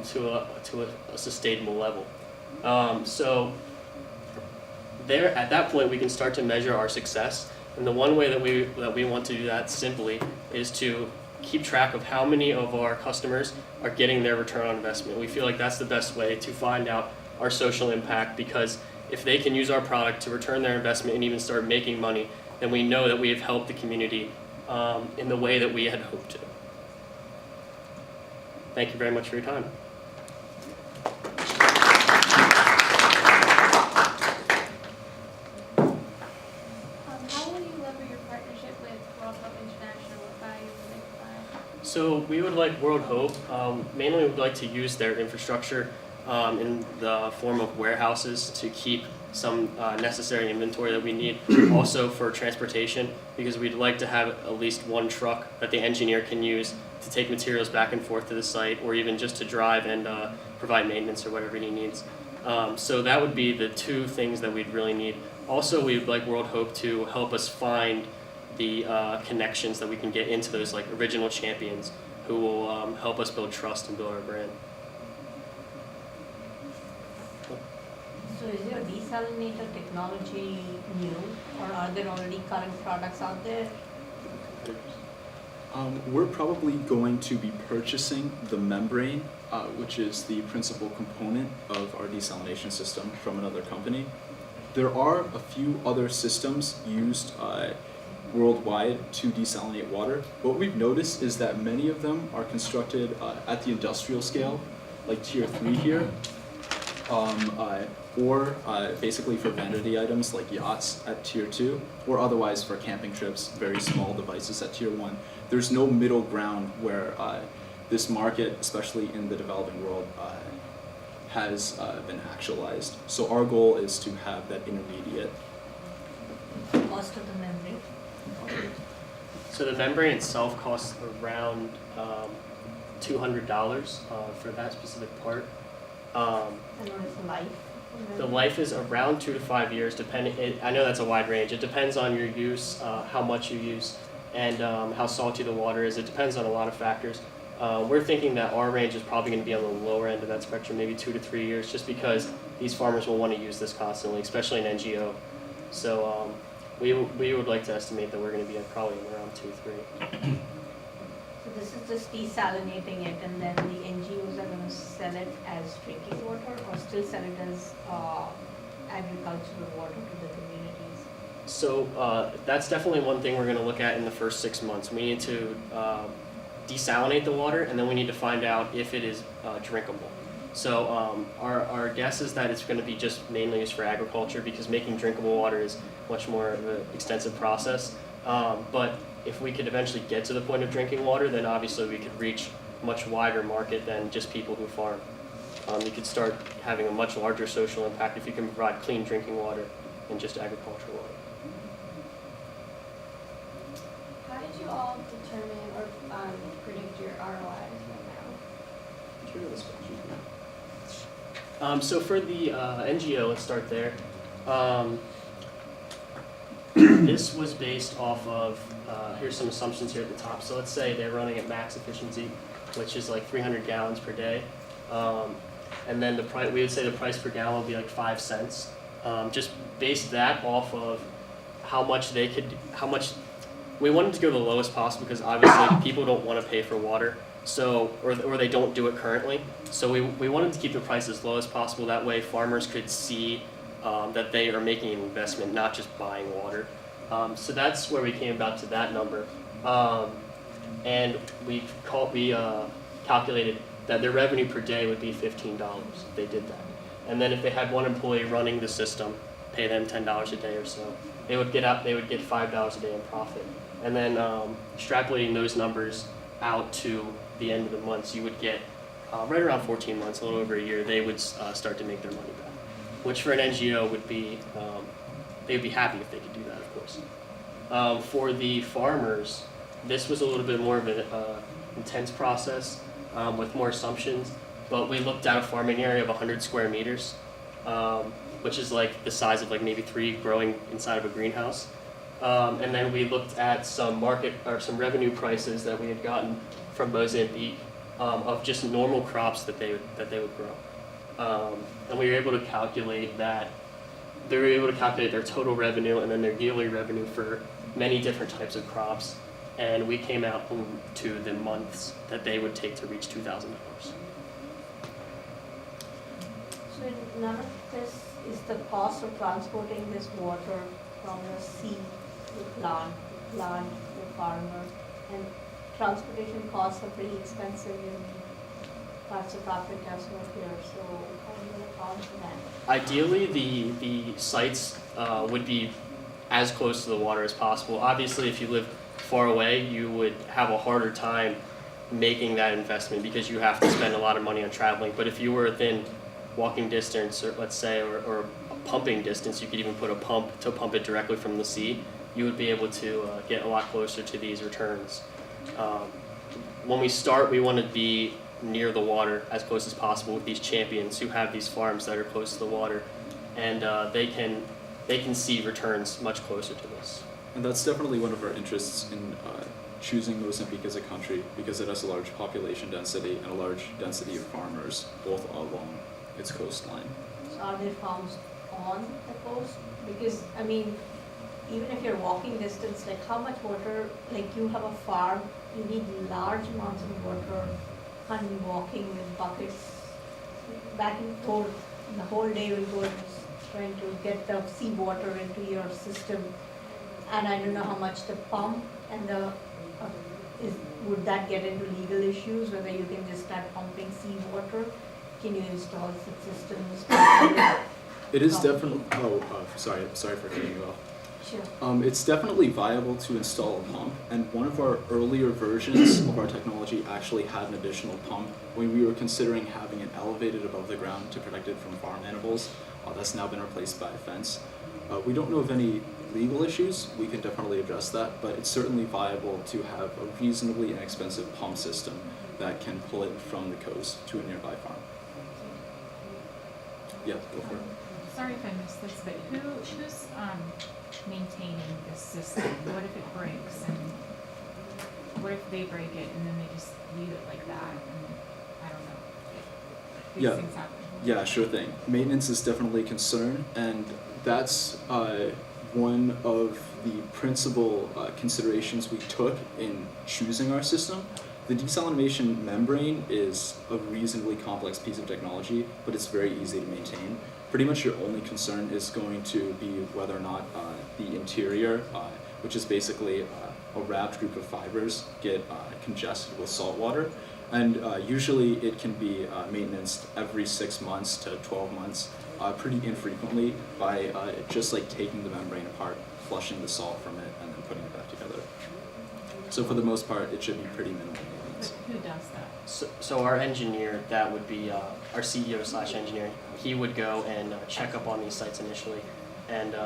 to a sustainable level. So there, at that point, we can start to measure our success. And the one way that we want to do that simply is to keep track of how many of our customers are getting their return on investment. We feel like that's the best way to find out our social impact, because if they can use our product to return their investment and even start making money, then we know that we have helped the community in the way that we had hoped to. Thank you very much for your time. How will you lever your partnership with World Hope International? What value will they provide? So we would like World Hope, mainly we would like to use their infrastructure in the form of warehouses to keep some necessary inventory that we need. Also for transportation, because we'd like to have at least one truck that the engineer can use to take materials back and forth to the site, or even just to drive and provide maintenance or whatever he needs. So that would be the two things that we'd really need. Also, we would like World Hope to help us find the connections that we can get into those like original champions who will help us build trust and build our brand. So is your desalinator technology new, or are there already current products out there? We're probably going to be purchasing the membrane, which is the principal component of our desalination system, from another company. There are a few other systems used worldwide to desalinate water. What we've noticed is that many of them are constructed at the industrial scale, like tier 3 here, or basically for vanity items like yachts at tier 2, or otherwise for camping trips, very small devices at tier 1. There's no middle ground where this market, especially in the developing world, has been actualized. So our goal is to have that intermediate. Cost of the membrane? So the membrane itself costs around $200 for that specific part. And what is the life? The life is around 2 to 5 years, depending. I know that's a wide range. It depends on your use, how much you use, and how salty the water is. It depends on a lot of factors. We're thinking that our range is probably going to be on the lower end of that spectrum, maybe 2 to 3 years, just because these farmers will want to use this constantly, especially in NGO. So we would like to estimate that we're going to be at probably around 2 to 3. So this is just desalinating it, and then the NGOs are going to sell it as drinking water, or still sell it as agricultural water to the communities? So that's definitely one thing we're going to look at in the first 6 months. We need to desalinate the water, and then we need to find out if it is drinkable. So our guess is that it's going to be just mainly used for agriculture, because making drinkable water is much more of an extensive process. But if we could eventually get to the point of drinking water, then obviously we could reach a much wider market than just people who farm. You could start having a much larger social impact if you can provide clean drinking water than just agricultural water. How did you all determine or predict your ROIs right now? So for the NGO, let's start there. This was based off of, here's some assumptions here at the top. So let's say they're running at max efficiency, which is like 300 gallons per day. And then we would say the price per gallon would be like 5 cents. Just based that off of how much we wanted to go the lowest possible, because obviously people don't want to pay for water. So, or they don't do it currently. So we wanted to keep the price as low as possible. That way farmers could see that they are making an investment, not just buying water. So that's where we came about to that number. And we calculated that their revenue per day would be $15 if they did that. And then if they had one employee running the system, pay them $10 a day or so, they would get $5 a day in profit. And then extrapolating those numbers out to the end of the months, you would get right around 14 months, a little over a year, they would start to make their money back. Which for an NGO would be, they would be happy if they could do that, of course. For the farmers, this was a little bit more of an intense process with more assumptions, but we looked at a farming area of 100 square meters, which is like the size of like maybe 3 growing inside of a greenhouse. And then we looked at some revenue prices that we had gotten from Mozambique of just normal crops that they would grow, and we were able to calculate that. They were able to calculate their total revenue and then their yearly revenue for many different types of crops, and we came out to the months that they would take to reach $2,000. So none of this is the cost of transporting this water from the sea to plant, to farmer, and transportation costs are pretty expensive in parts of Africa as well here, so how do you account for that? Ideally, the sites would be as close to the water as possible. Obviously, if you live far away, you would have a harder time making that investment because you have to spend a lot of money on traveling. But if you were within walking distance, or let's say, or a pumping distance, you could even put a pump to pump it directly from the sea, you would be able to get a lot closer to these returns. When we start, we want to be near the water as close as possible with these champions who have these farms that are close to the water, and they can see returns much closer to this. And that's definitely one of our interests in choosing Mozambique as a country, because it has a large population density and a large density of farmers both along its coastline. So are there farms on the coast? Because, I mean, even if you're walking distance, like how much water, like you have a farm, you need large amounts of water, can't be walking with buckets back and forth, the whole day will go trying to get the seawater into your system. And I don't know how much the pump and the, would that get into legal issues, whether you can just start pumping seawater? Can you install such systems? It is definitely, sorry for cutting you off. Sure. It's definitely viable to install a pump, and one of our earlier versions of our technology actually had an additional pump when we were considering having it elevated above the ground to protect it from farm animals. That's now been replaced by a fence. We don't know of any legal issues. We can definitely address that, but it's certainly viable to have a reasonably inexpensive pump system that can pull it from the coast to a nearby farm. Yeah, go for it. Sorry if I missed this, but who's maintaining this system? What if it breaks, and what if they break it and then they just leave it like that? And I don't know. These things happen. Yeah, sure thing. Maintenance is definitely a concern, and that's one of the principal considerations we took in choosing our system. The desalination membrane is a reasonably complex piece of technology, but it's very easy to maintain. Pretty much your only concern is going to be whether or not the interior, which is basically a wrapped group of fibers, get congested with salt water. And usually it can be maintenanced every 6 months to 12 months, pretty infrequently, by just like taking the membrane apart, flushing the salt from it, and then putting it back together. So for the most part, it should be pretty minimal maintenance. But who does that? So our engineer, that would be our CEO/engineer, he would go and check up on these sites initially and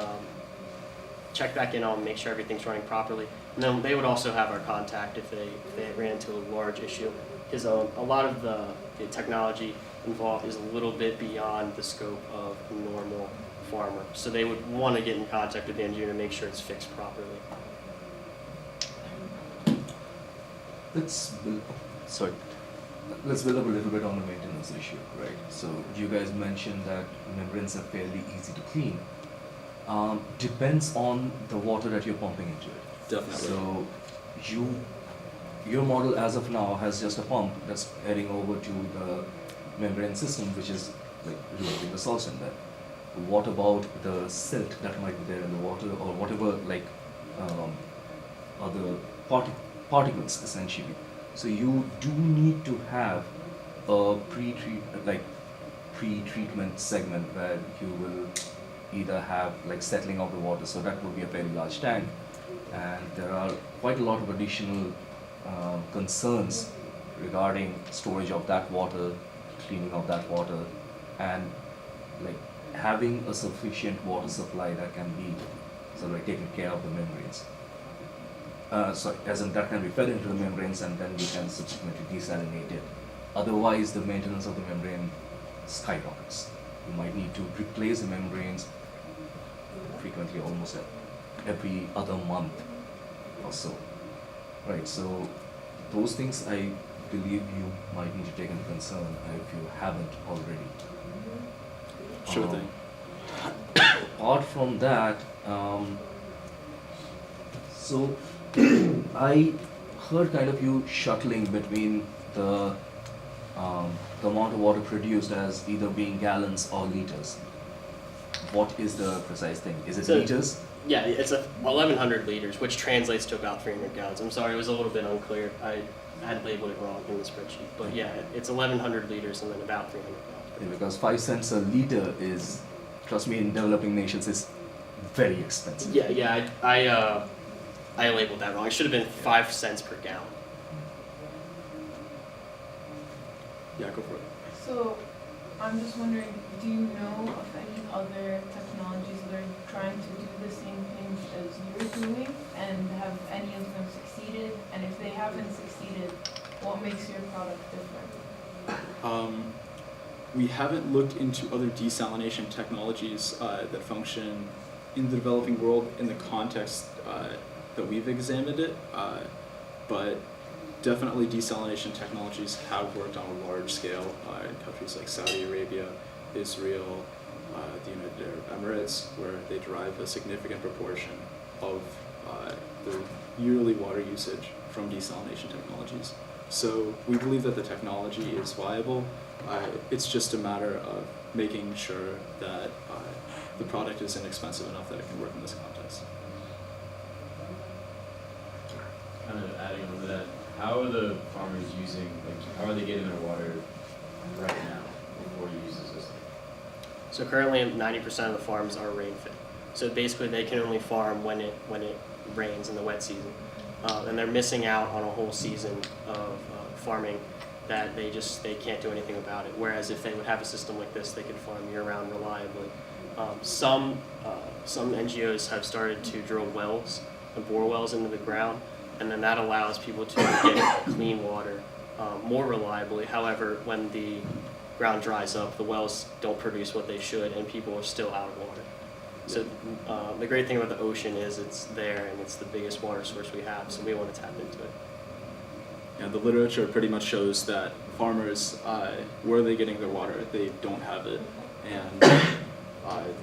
check back in on, make sure everything's running properly. And then they would also have our contact if they ran into a large issue, because a lot of the technology involved is a little bit beyond the scope of a normal farmer. So they would want to get in contact with the engineer to make sure it's fixed properly. Let's build up a little bit on the maintenance issue, right? So you guys mentioned that membranes are fairly easy to clean. Depends on the water that you're pumping into it. Definitely. So your model as of now has just a pump that's heading over to the membrane system, which is like removing the salts in there. What about the silt that might be there in the water, or whatever, like other particles essentially? So you do need to have a pre-treatment segment where you will either have like settling of the water, so that would be a very large tank, and there are quite a lot of additional concerns regarding storage of that water, cleaning of that water, and like having a sufficient water supply that can be sort of like taking care of the membranes. As in that can be fed into the membranes, and then we can subsequently desalinate it. Otherwise, the maintenance of the membrane skyrockets. You might need to replace the membranes frequently, almost every other month or so. Right, so those things I believe you might need to take into concern if you haven't already. Sure Um, thing. Apart from that, so I heard kind of you shuttling between the amount of water produced as either being gallons or liters. What is the precise thing? Is it So- liters? Yeah, it's 1,100 liters, which translates to about 300 gallons. I'm sorry, it was a little bit unclear. I had labeled it wrong in the spreadsheet. But yeah, it's 1,100 liters and then about 300 gallons. Because 5 cents a liter is, trust me, in developing nations is very expensive. Yeah, I labeled that wrong. It should have been 5 cents per gallon. Yeah, go for it. So, I'm just wondering, do you know of any other technologies that are trying to do the same things as you're doing? And have any of them succeeded? And if they haven't succeeded, what makes your product different? We haven't looked into other desalination technologies that function in the developing world in the context that we've examined it, but definitely desalination technologies have worked on a large scale in countries like Saudi Arabia, Israel, the United Arab Emirates, where they derive a significant proportion of the yearly water usage from desalination technologies. So we believe that the technology is viable. It's just a matter of making sure that the product is inexpensive enough that it can work in this context. Kind of adding on to that, how are the farmers using, like, how are they getting their water right now before you use the system? So currently 90% of the farms are rain fed. So basically they can only farm when it rains in the wet season. And they're missing out on a whole season of farming that they can't do anything about it. Whereas if they would have a system like this, they could farm year-round reliably. Some NGOs have started to drill wells, bore wells into the ground, and then that allows people to get clean water more reliably. However, when the ground dries up, the wells don't produce what they should, and people are still out of water. So the great thing about the ocean is it's there, and it's the biggest water source we have, so we want to tap into it. Yeah, the literature pretty much shows that farmers, where are they getting their water? They don't have it, and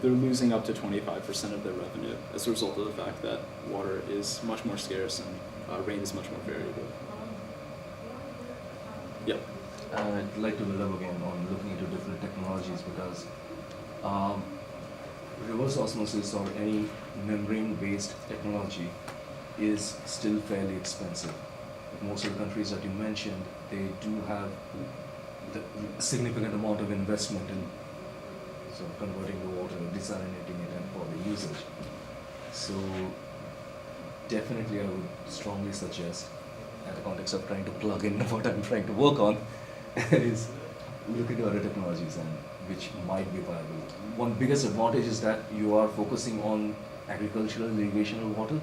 they're losing up to 25% of their revenue as a result of the fact that water is much more scarce and rain is much more variable. Yep. I'd like to build up again on looking into different technologies because reverse osmosis or any membrane-based technology is still fairly expensive. Most of the countries that you mentioned, they do have the significant amount of investment in converting the water, desalinating it, and for the usage. So definitely I would strongly suggest, in the context of trying to plug in what I'm trying to work on, is look into other technologies and which might be viable. One biggest advantage is that you are focusing on agricultural irrigational water,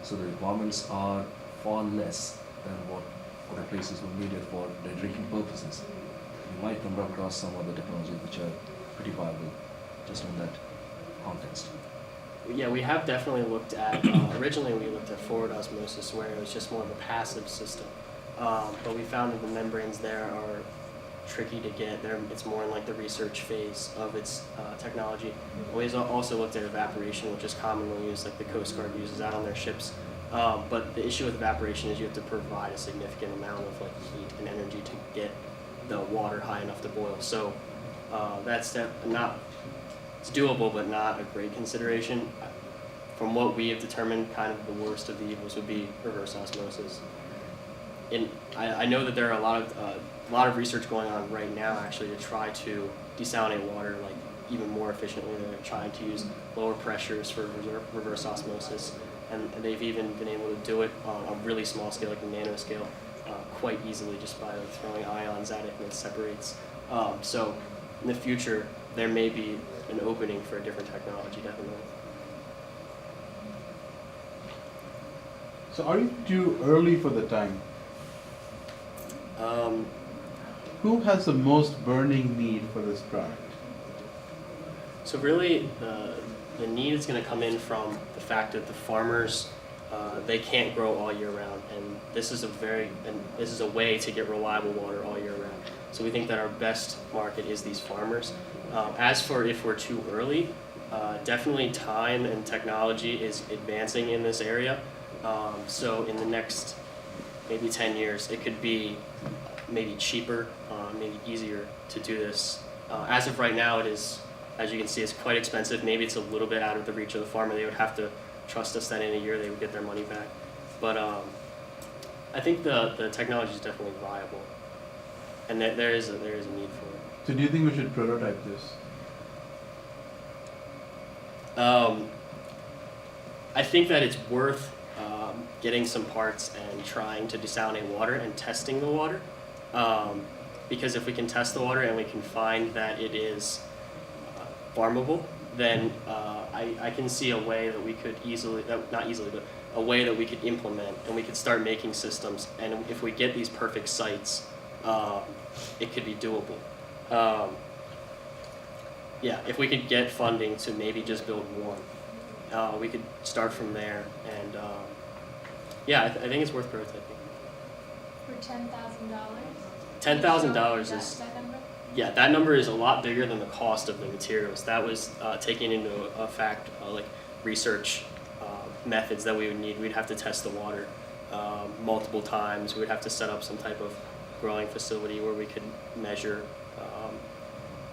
so the requirements are far less than what other places were needed for their drinking purposes. You might come across some other technologies which are pretty viable just in that context. Yeah, we have definitely looked at, originally we looked at forward osmosis where it was just more of a passive system. But we found that the membranes there are tricky to get. It's more in like the research phase of its technology. We also looked at evaporation, which is commonly used, like the Coast Guard uses that on their ships. But the issue with evaporation is you have to provide a significant amount of like heat and energy to get the water high enough to boil. So that's not, it's doable, but not a great consideration. From what we have determined, kind of the worst of the evils would be reverse osmosis. And I know that there are a lot of research going on right now actually to try to desalinate water like even more efficiently. They're trying to use lower pressures for reverse osmosis, and they've even been able to do it on a really small scale, like a nanoscale, quite easily just by like throwing ions at it and it separates. So in the future, there may be an opening for a different technology, definitely. So are you too early for the time? Who has the most burning need for this product? So really, the need is going to come in from the fact that the farmers they can't grow all year round, and this is a way to get reliable water all year round. So we think that our best market is these farmers. As for if we're too early, definitely time and technology is advancing in this area. So in the next maybe 10 years, it could be maybe cheaper, maybe easier to do this. As of right now, it is, as you can see, it's quite expensive. Maybe it's a little bit out of the reach of the farmer. They would have to trust us that in a year they would get their money back. But I think the technology is definitely viable, and there is a need for it. So do you think we should prototype this? I think that it's worth getting some parts and trying to desalinate water and testing the water, because if we can test the water and we can find that it is farmable, then I can see a way that we could a way that we could implement, and we could start making systems, and if we get these perfect sites, it could be doable. Yeah, if we could get funding to maybe just build one, we could start from there, and yeah, I think it's worth prototyping. For $10,000? $10,000 is, that number? yeah, that number is a lot bigger than the cost of the materials. That was taking into fact like research methods that we would need. We'd have to test the water multiple times. We'd have to set up some type of growing facility where we could measure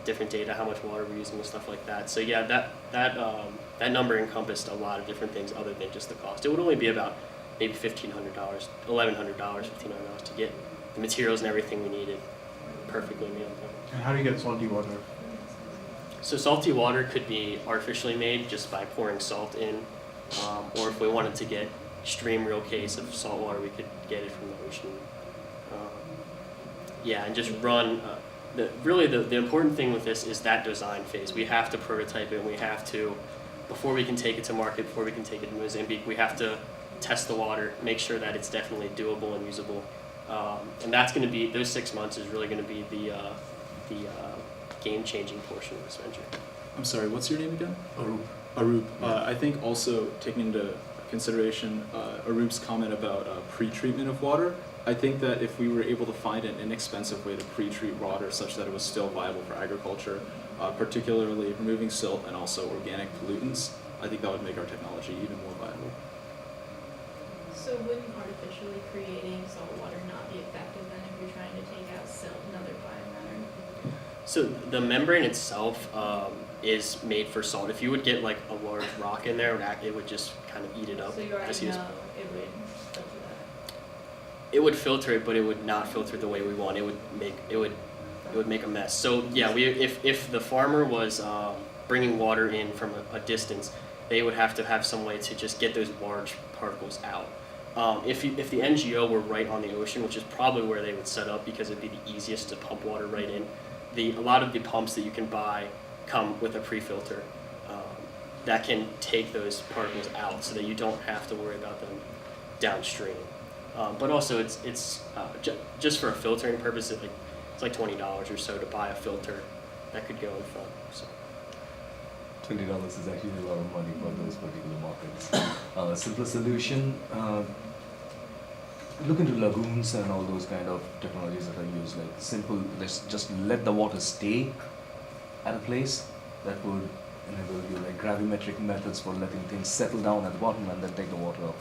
different data, how much water we're using and stuff like that. So yeah, that number encompassed a lot of different things other than just the cost. It would only be about maybe $1,500, $1,100, $1,500 to get the materials and everything we needed perfectly meal time. And how do you get salty water? So salty water could be artificially made just by pouring salt in, or if we wanted to get extreme real case of salt water, we could get it from the ocean. Yeah, and just run. The important thing with this is that design phase. We have to prototype it, and we have to, before we can take it to market, before we can take it to Mozambique, we have to test the water, make sure that it's definitely doable and usable. And that's going to be, those 6 months is really going to be the game-changing portion of this venture. I'm sorry, what's your name again? Arup. Arup. I think also taking into consideration Arup's comment about pre-treatment of water, I think that if we were able to find an inexpensive way to pre-treat water such that it was still viable for agriculture, particularly removing silt and also organic pollutants, I think that would make our technology even more viable. So wouldn't artificially creating salt water not be effective then if you're trying to take out silt and other biomatter? So the membrane itself is made for salt. If you would get like a large rock in there, it would just kind of eat it up. So you already know it would filter that? It would filter it, but it would not filter the way we want. It would make a mess. So yeah, if the farmer was bringing water in from a distance, they would have to have some way to just get those large particles out. If the NGO were right on the ocean, which is probably where they would set up because it'd be the easiest to pump water right in, a lot of the pumps that you can buy come with a pre-filter that can take those particles out so that you don't have to worry about them downstream. But also it's just for a filtering purpose, it's like $20 or so to buy a filter that could go in front. So. $20 is actually a lot of money for those particular markets. Simpler solution, look into lagoons and all those kind of technologies that are used, like simple, let's just let the water stay at a place. That would enable you like gravimetric methods for letting things settle down at the bottom and then take the water up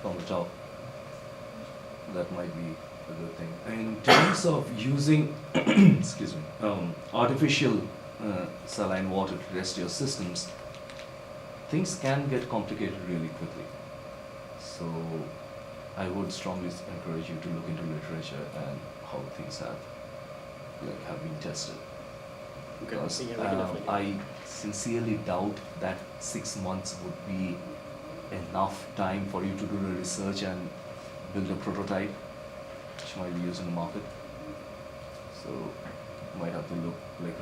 from the top. That might be a good thing. In terms of using excuse me, artificial saline water to test your systems, things can get complicated really quickly. So I would strongly encourage you to look into literature and how things have been tested. Okay. Because Yeah, I sincerely doubt that 6 months would be enough time for you to do the research and build a prototype which might be used in the market. So you might have to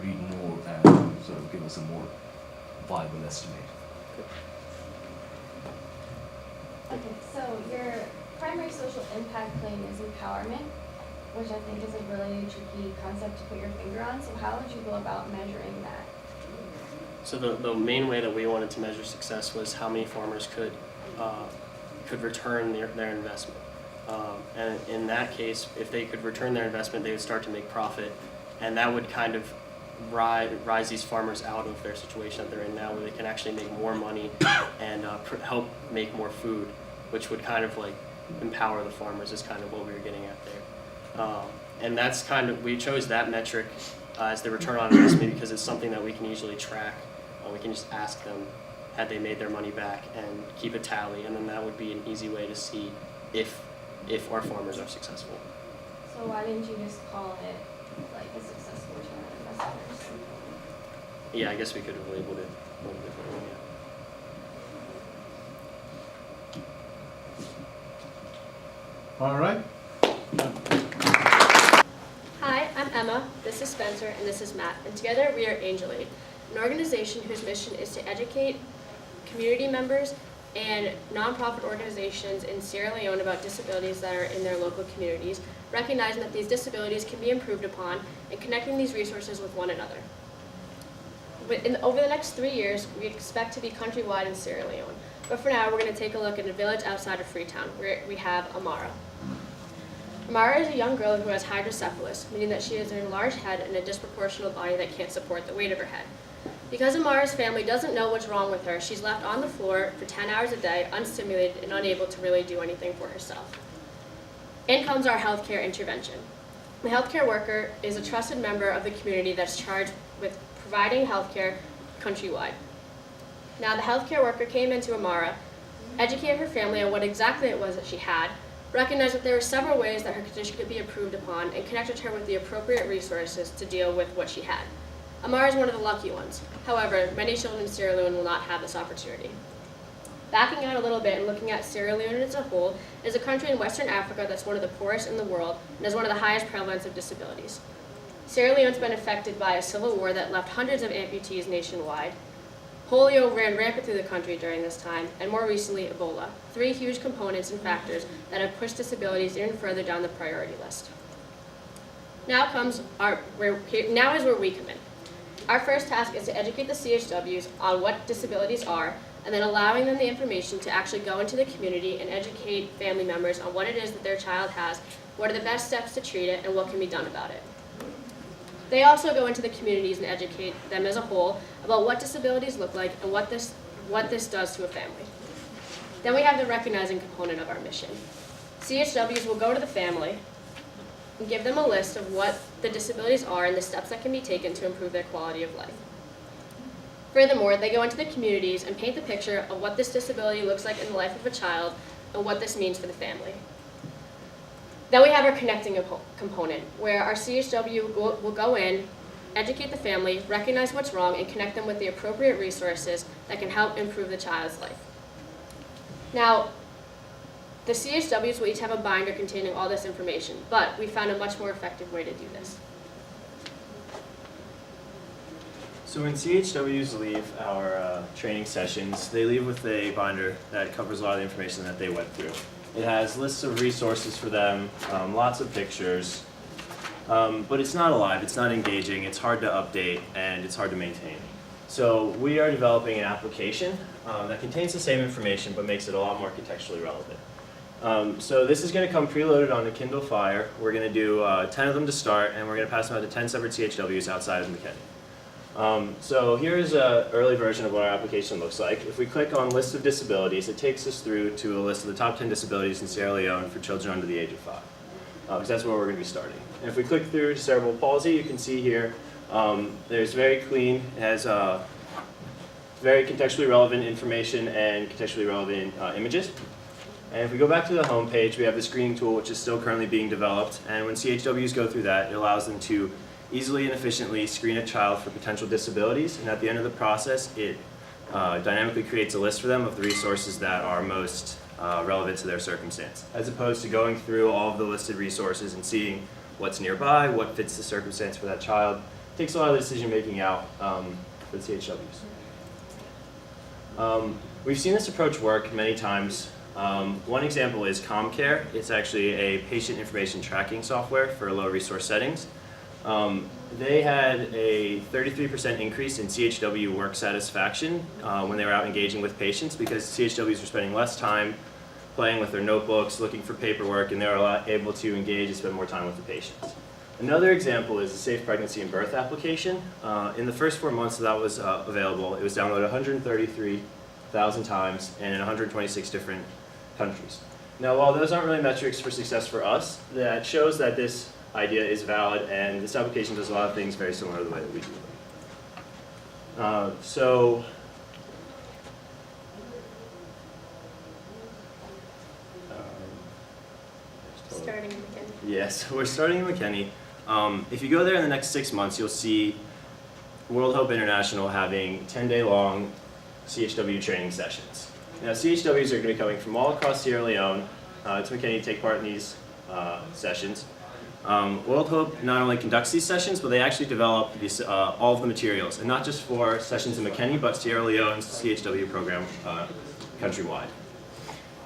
read more and sort of give us a more viable estimate. Okay, so your primary social impact claim is empowerment, which I think is a really tricky concept to put your finger on. So how would you go about measuring that? So the main way that we wanted to measure success was how many farmers could could return their investment. And in that case, if they could return their investment, they would start to make profit, and that would kind of rise these farmers out of their situation that they're in now, where they can actually make more money and help make more food, which would kind of like empower the farmers is kind of what we were getting at there. And that's kind of, we chose that metric as the return on investment because it's something that we can easily track. We can just ask them, had they made their money back, and keep a tally, and then that would be an easy way to see if our farmers are successful. So why didn't you just call it like a successful return on investment or something? Yeah, I guess we could have labeled it a little differently, yeah. All right. Hi, I'm Emma, this is Spencer, and this is Matt, and together we are Angel Aid, an organization whose mission is to educate community members and nonprofit organizations in Sierra Leone about disabilities that are in their local communities, recognizing that these disabilities can be improved upon and connecting these resources with one another. Over the next 3 years, we expect to be countrywide in Sierra Leone, but for now we're going to take a look at a village outside of Freetown, where we have Amara. Amara is a young girl who has hydrocephalus, meaning that she has an enlarged head and a disproportional body that can't support the weight of her head. Because Amara's family doesn't know what's wrong with her, she's left on the floor for 10 hours a day, unstimulated and unable to really do anything for herself. In comes our healthcare intervention. The healthcare worker is a trusted member of the community that's charged with providing healthcare countrywide. Now, the healthcare worker came into Amara, educated her family on what exactly it was that she had, recognized that there were several ways that her condition could be improved upon, and connected her with the appropriate resources to deal with what she had. Amara is one of the lucky ones. However, many children in Sierra Leone will not have this opportunity. Backing out a little bit and looking at Sierra Leone as a whole, it is a country in Western Africa that's one of the poorest in the world and has one of the highest prevalence of disabilities. Sierra Leone's been affected by a civil war that left hundreds of amputees nationwide. Polio ran rampant through the country during this time, and more recently, Ebola. 3 huge components and factors that have pushed disabilities even further down the priority list. Now is where we come in. Our first task is to educate the CHWs on what disabilities are, and then allowing them the information to actually go into the community and educate family members on what it is that their child has, what are the best steps to treat it, and what can be done about it. They also go into the communities and educate them as a whole about what disabilities look like and what this does to a family. Then we have the recognizing component of our mission. CHWs will go to the family and give them a list of what the disabilities are and the steps that can be taken to improve their quality of life. Furthermore, they go into the communities and paint the picture of what this disability looks like in the life of a child and what this means for the family. Then we have our connecting component, where our CHW will go in, educate the family, recognize what's wrong, and connect them with the appropriate resources that can help improve the child's life. Now, the CHWs will each have a binder containing all this information, but we found a much more effective way to do this. So when CHWs leave our training sessions, they leave with a binder that covers a lot of the information that they went through. It has lists of resources for them, lots of pictures, but it's not alive, it's not engaging, it's hard to update, and it's hard to maintain. So we are developing an application that contains the same information but makes it a lot more contextually relevant. So this is going to come preloaded on a Kindle Fire. We're going to do 10 of them to start, and we're going to pass them out to 10 separate CHWs outside of McKinney. So here's an early version of what our application looks like. If we click on List of Disabilities, it takes us through to a list of the top 10 disabilities in Sierra Leone for children under the age of 5, because that's where we're going to be starting. And if we click through to cerebral palsy, you can see here there's very clean, it has very contextually relevant information and contextually relevant images. And if we go back to the home page, we have the screening tool, which is still currently being developed. And when CHWs go through that, it allows them to easily and efficiently screen a child for potential disabilities, and at the end of the process, it dynamically creates a list for them of the resources that are most relevant to their circumstance, as opposed to going through all of the listed resources and seeing what's nearby, what fits the circumstance for that child. It takes a lot of the decision making out for the CHWs. We've seen this approach work many times. One example is ComCare. It's actually a patient information tracking software for low resource settings. They had a 33% increase in CHW work satisfaction when they were out engaging with patients, because CHWs were spending less time playing with their notebooks, looking for paperwork, and they were able to engage and spend more time with the patients. Another example is the Safe Pregnancy and Birth application. In the first 4 months that was available, it was downloaded 133,000 times and in 126 different countries. Now, while those aren't really metrics for success for us, that shows that this idea is valid, and this application does a lot of things very similar to the way that we do them. Starting in McKinney. Yes, we're starting in McKinney. If you go there in the next 6 months, you'll see World Hope International having 10-day long CHW training sessions. Now, CHWs are going to be coming from all across Sierra Leone to McKinney to take part in these sessions. World Hope not only conducts these sessions, but they actually develop these, all of the materials, and not just for sessions in McKinney, but Sierra Leone's CHW program countrywide.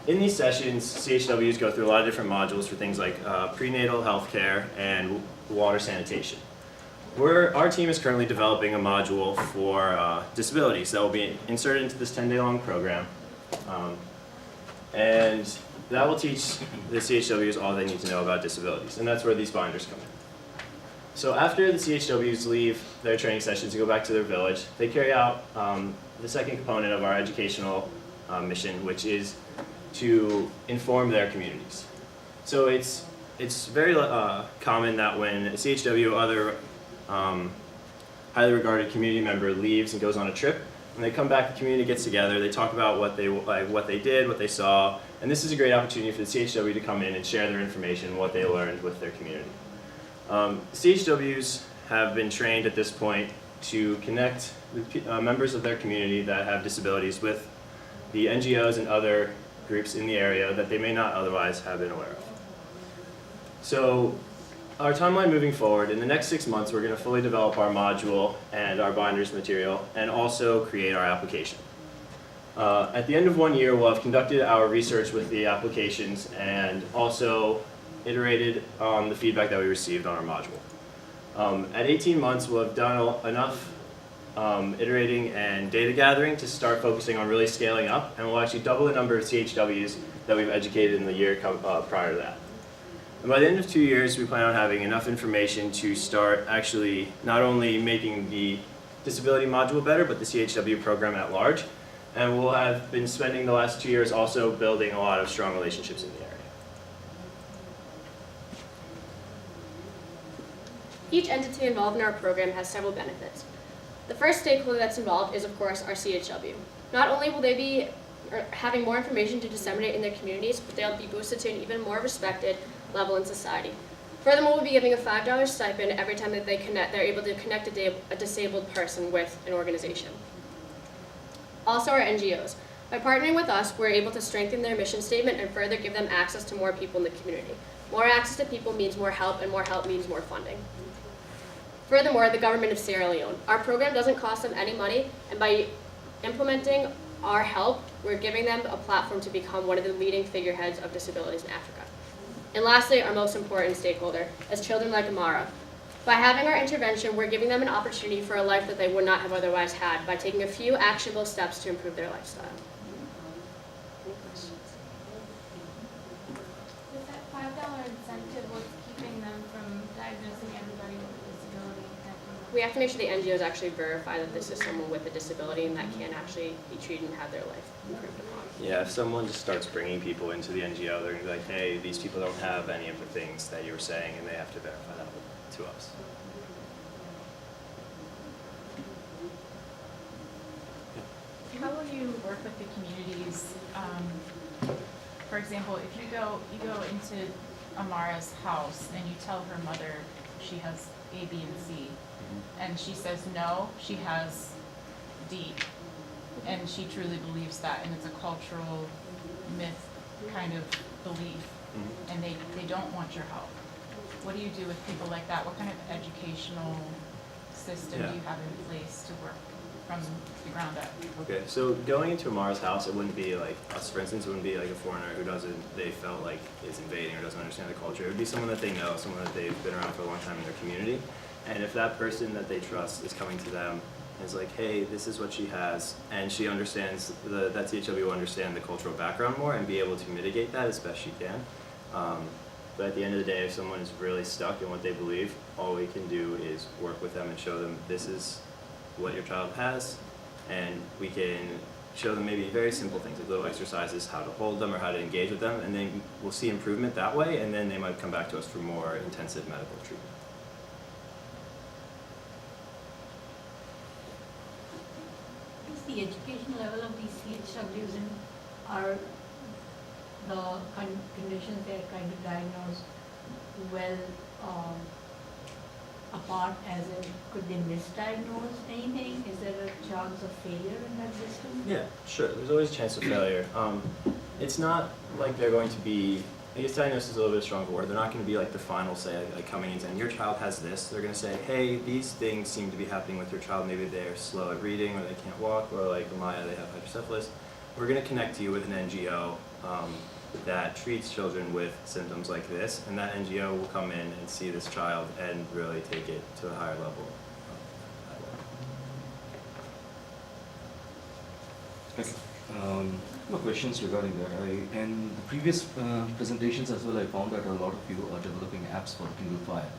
In these sessions, CHWs go through a lot of different modules for things like prenatal health care and water sanitation. Our team is currently developing a module for disabilities that will be inserted into this 10-day long program. And that will teach the CHWs all they need to know about disabilities, and that's where these binders come in. So after the CHWs leave their training sessions to go back to their village, they carry out the second component of our educational mission, which is to inform their communities. So it's very common that when a CHW or other highly regarded community member leaves and goes on a trip, when they come back, the community gets together, they talk about what they did, what they saw, and this is a great opportunity for the CHW to come in and share their information, what they learned with their community. CHWs have been trained at this point to connect with members of their community that have disabilities with the NGOs and other groups in the area that they may not otherwise have been aware of. So our timeline moving forward, in the next 6 months, we're going to fully develop our module and our binders material, and also create our application. At the end of 1 year, we'll have conducted our research with the applications and also iterated on the feedback that we received on our module. At 18 months, we'll have done enough iterating and data gathering to start focusing on really scaling up, and we'll actually double the number of CHWs that we've educated in the year prior to that. And by the end of 2 years, we plan on having enough information to start actually not only making the disability module better, but the CHW program at large. And we'll have been spending the last 2 years also building a lot of strong relationships in the area. Each entity involved in our program has several benefits. The first stakeholder that's involved is, of course, our CHW. Not only will they be having more information to disseminate in their communities, but they'll be boosted to an even more respected level in society. Furthermore, we'll be giving a $5 stipend every time that they're able to connect a disabled person with an organization. Also, our NGOs. By partnering with us, we're able to strengthen their mission statement and further give them access to more people in the community. More access to people means more help, and more help means more funding. Furthermore, the government of Sierra Leone. Our program doesn't cost them any money, and by implementing our help, we're giving them a platform to become one of the leading figureheads of disabilities in Africa. And lastly, our most important stakeholder is children like Amara. By having our intervention, we're giving them an opportunity for a life that they would not have otherwise had by taking a few actionable steps to improve their lifestyle. Any questions? With that $5 incentive, what's keeping them from diagnosing everybody with a disability? We have to make sure the NGOs actually verify that this is someone with a disability and that can actually be treated and have their life improved upon. Yeah, if someone just starts bringing people into the NGO, they're going to be like, hey, these people don't have any of the things that you were saying, and they have to verify that to us. How will you work with the communities? For example, if you go into Amara's house and you tell her mother she has A, B, and C, and she says no, she has D, and she truly believes that, and it's a cultural myth kind of belief, and they don't want your help. What do you do with people like that? What kind of educational system do you have in place to work from the ground up? Okay, so going into Amara's house, it wouldn't be like us, for instance. It wouldn't be like a foreigner who they felt like is invading or doesn't understand the culture. It would be someone that they know, someone that they've been around for a long time in their community. And if that person that they trust is coming to them It's like, hey, this is what she has, and she understands, that CHW will understand the cultural background more and be able to mitigate that as best she can. But at the end of the day, if someone is really stuck in what they believe, all we can do is work with them and show them this is what your child has, and we can show them maybe very simple things, like little exercises, how to hold them or how to engage with them, and then we'll see improvement that way, and then they might come back to us for more intensive medical treatment. Is the education level of these CHWs and are the conditions they're trying to diagnose well apart, as in could they misdiagnose anything? Is there a chance of failure in that system? Yeah, sure. There's always a chance of failure. It's not like they're going to be, I guess diagnosis is a little bit stronger word. They're not going to be like the final say, like coming in and saying, your child has this. They're going to say, hey, these things seem to be happening with your child. Maybe they're slow at reading, or they can't walk, or like Maya, they have hydrocephalus. We're going to connect you with an NGO that treats children with symptoms like this, and that NGO will come in and see this child and really take it to a higher level. Okay. No questions regarding that. In the previous presentations as well, I found that a lot of you are developing apps for Kindle Fire.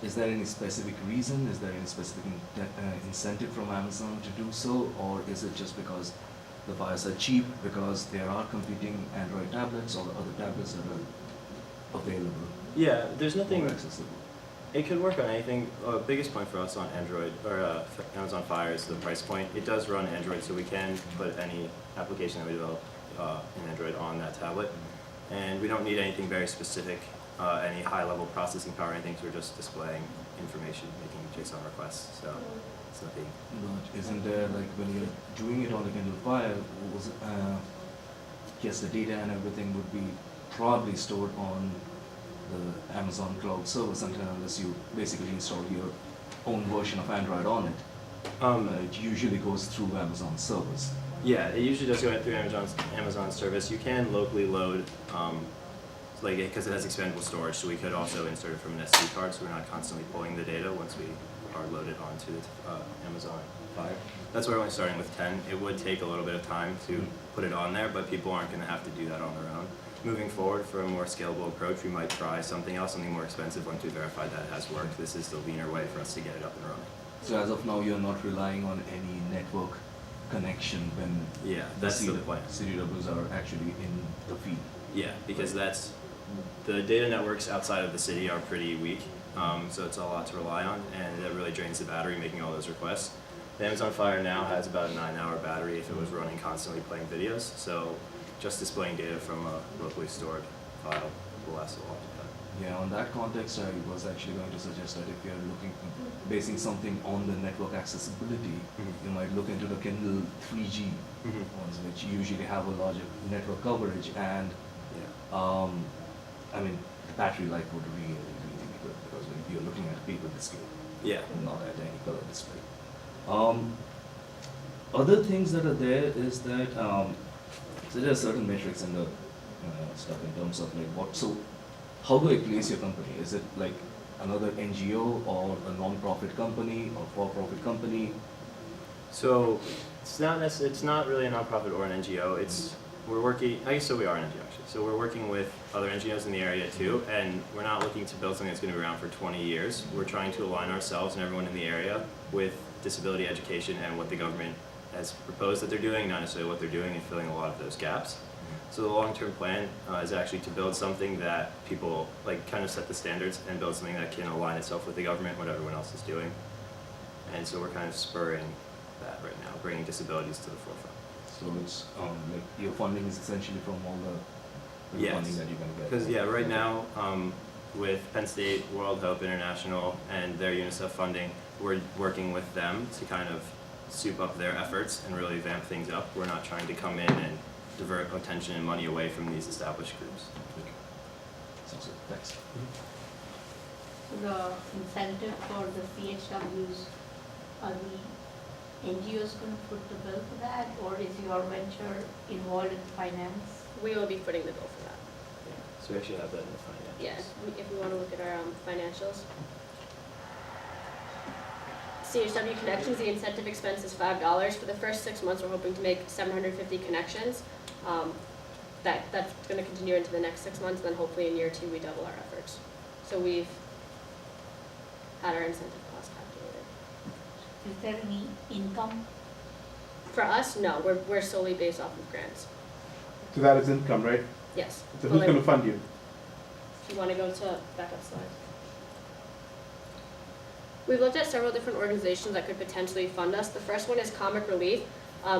Is there any specific reason? Is there any specific incentive from Amazon to do so, or is it just because the Fires are cheap, because there are competing Android tablets or other tablets that are available? Yeah, there's nothing more accessible. It could work on anything. Biggest point for us on Android, or Amazon Fire, is the price point. It does run Android, so we can put any application that we develop in Android on that tablet. And we don't need anything very specific, any high-level processing power or anything, so we're just displaying information, making JSON requests. So it's nothing. But isn't there, like, when you're doing it on the Kindle Fire, yes, the data and everything would be probably stored on the Amazon cloud service unless you basically install your own version of Android on it. It usually goes through Amazon service. Yeah, it usually does go through Amazon service. You can locally load, because it has expandable storage, so we could also insert it from an SD card, so we're not constantly pulling the data once we are loaded onto Amazon Fire. That's why we're only starting with 10. It would take a little bit of time to put it on there, but people aren't going to have to do that on their own. Moving forward, for a more scalable approach, we might try something else, something more expensive once we verify that it has worked. This is the leaner way for us to get it up and running. So as of now, you're not relying on any network connection when that's the plan. CDWs are actually in the feed. Yeah, because the data networks outside of the city are pretty weak, so it's a lot to rely on, and that really drains the battery making all those requests. The Amazon Fire now has about a 9-hour battery if it was running constantly playing videos, so just displaying data from a locally stored file will last a long time. Yeah, on that context, I was actually going to suggest that if you're basing something on the network accessibility, you might look into the Kindle 3G ones, which usually have a larger network coverage, and I mean, the battery life would really be good, because you're looking at a paper display, not at any color display. Other things that are there is that so there are certain metrics in the stuff in terms of like how do I place your company? Is it like another NGO or a non-profit company or for-profit company? So it's not really a non-profit or an NGO. We're working, I guess so we are an NGO actually. So we're working with other NGOs in the area too, and we're not looking to build something that's going to be around for 20 years. We're trying to align ourselves and everyone in the area with disability education and what the government has proposed that they're doing, not necessarily what they're doing, and filling a lot of those gaps. So the long-term plan is actually to build something that people kind of set the standards and build something that can align itself with the government, what everyone else is doing. And so we're kind of spurring that right now, bringing disabilities to the forefront. So it's your funding is essentially from all the funding that you're going to get. Because right now with Penn State, World Hope International, and their UNICEF funding, we're working with them to kind of soup up their efforts and really vamp things up. We're not trying to come in and divert attention and money away from these established groups. Okay. Sounds good. Thanks. So the incentive for the CHWs, are the NGOs going to foot the bill for that, or is your venture involved in finance? We will be footing the bill for that. Yeah. So we actually have that in the financials. Yes, if we want to look at our financials. CHW connections, the incentive expense is $5. For the first 6 months, we're hoping to make 750 connections. That's going to continue into the next 6 months, and then hopefully in year 2 we double our efforts. So we've had our incentive cost calculated. Is there any income? For us, no, we're solely based off of grants. So that is income, right? Yes. So who's going to fund you? You want to go to backup slide? We've looked at several different organizations that could potentially fund us. The first one is Comic Relief.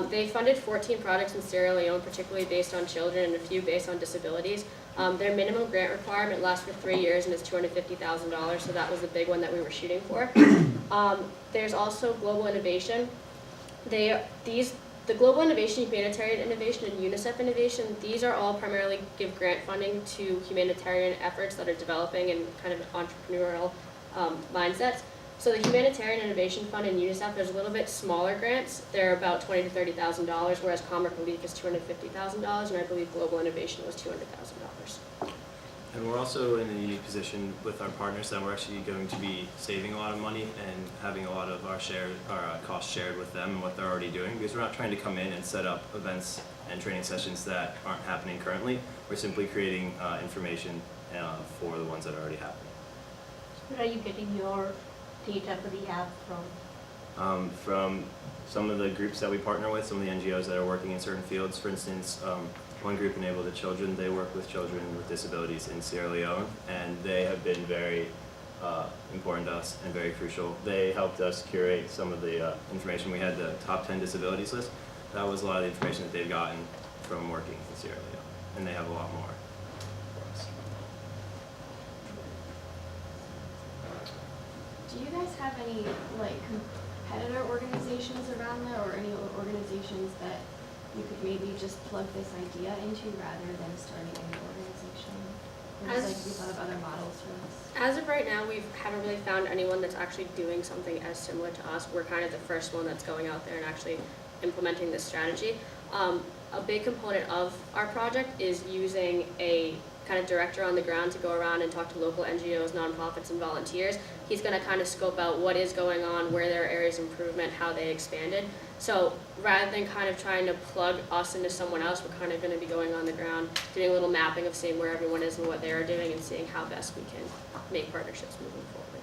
They funded 14 projects in Sierra Leone, particularly based on children and a few based on disabilities. Their minimum grant requirement lasts for 3 years and is $250,000, so that was the big one that we were shooting for. There's also Global Innovation. The Global Innovation, Humanitarian Innovation, and UNICEF Innovation, these are all primarily give grant funding to humanitarian efforts that are developing in kind of entrepreneurial mindsets. So the Humanitarian Innovation Fund and UNICEF, there's a little bit smaller grants. They're about $20,000 to $30,000, whereas Comic Relief is $250,000, and I believe Global Innovation was $200,000. And we're also in a unique position with our partners that we're actually going to be saving a lot of money and having a lot of our costs shared with them and what they're already doing, because we're not trying to come in and set up events and training sessions that aren't happening currently. We're simply creating information for the ones that are already happening. Where are you getting your data for the app from? From some of the groups that we partner with, some of the NGOs that are working in certain fields. For instance, one group, Enable the Children, they work with children with disabilities in Sierra Leone, and they have been very important to us and very crucial. They helped us curate some of the information. We had the top 10 disabilities list. That was a lot of the information that they've gotten from working in Sierra Leone, and they have a lot more for us. Do you guys have any like competitor organizations around there, or any organizations that you could maybe just plug this idea into rather than starting a new organization? Or just like you thought of other models for this? As of right now, we haven't really found anyone that's actually doing something as similar to us. We're kind of the first one that's going out there and actually implementing this strategy. A big component of our project is using a kind of director on the ground to go around and talk to local NGOs, nonprofits, and volunteers. He's going to kind of scope out what is going on, where there are areas of improvement, how they expanded. So rather than kind of trying to plug us into someone else, we're kind of going to be going on the ground, doing a little mapping of seeing where everyone is and what they are doing, and seeing how best we can make partnerships moving forward.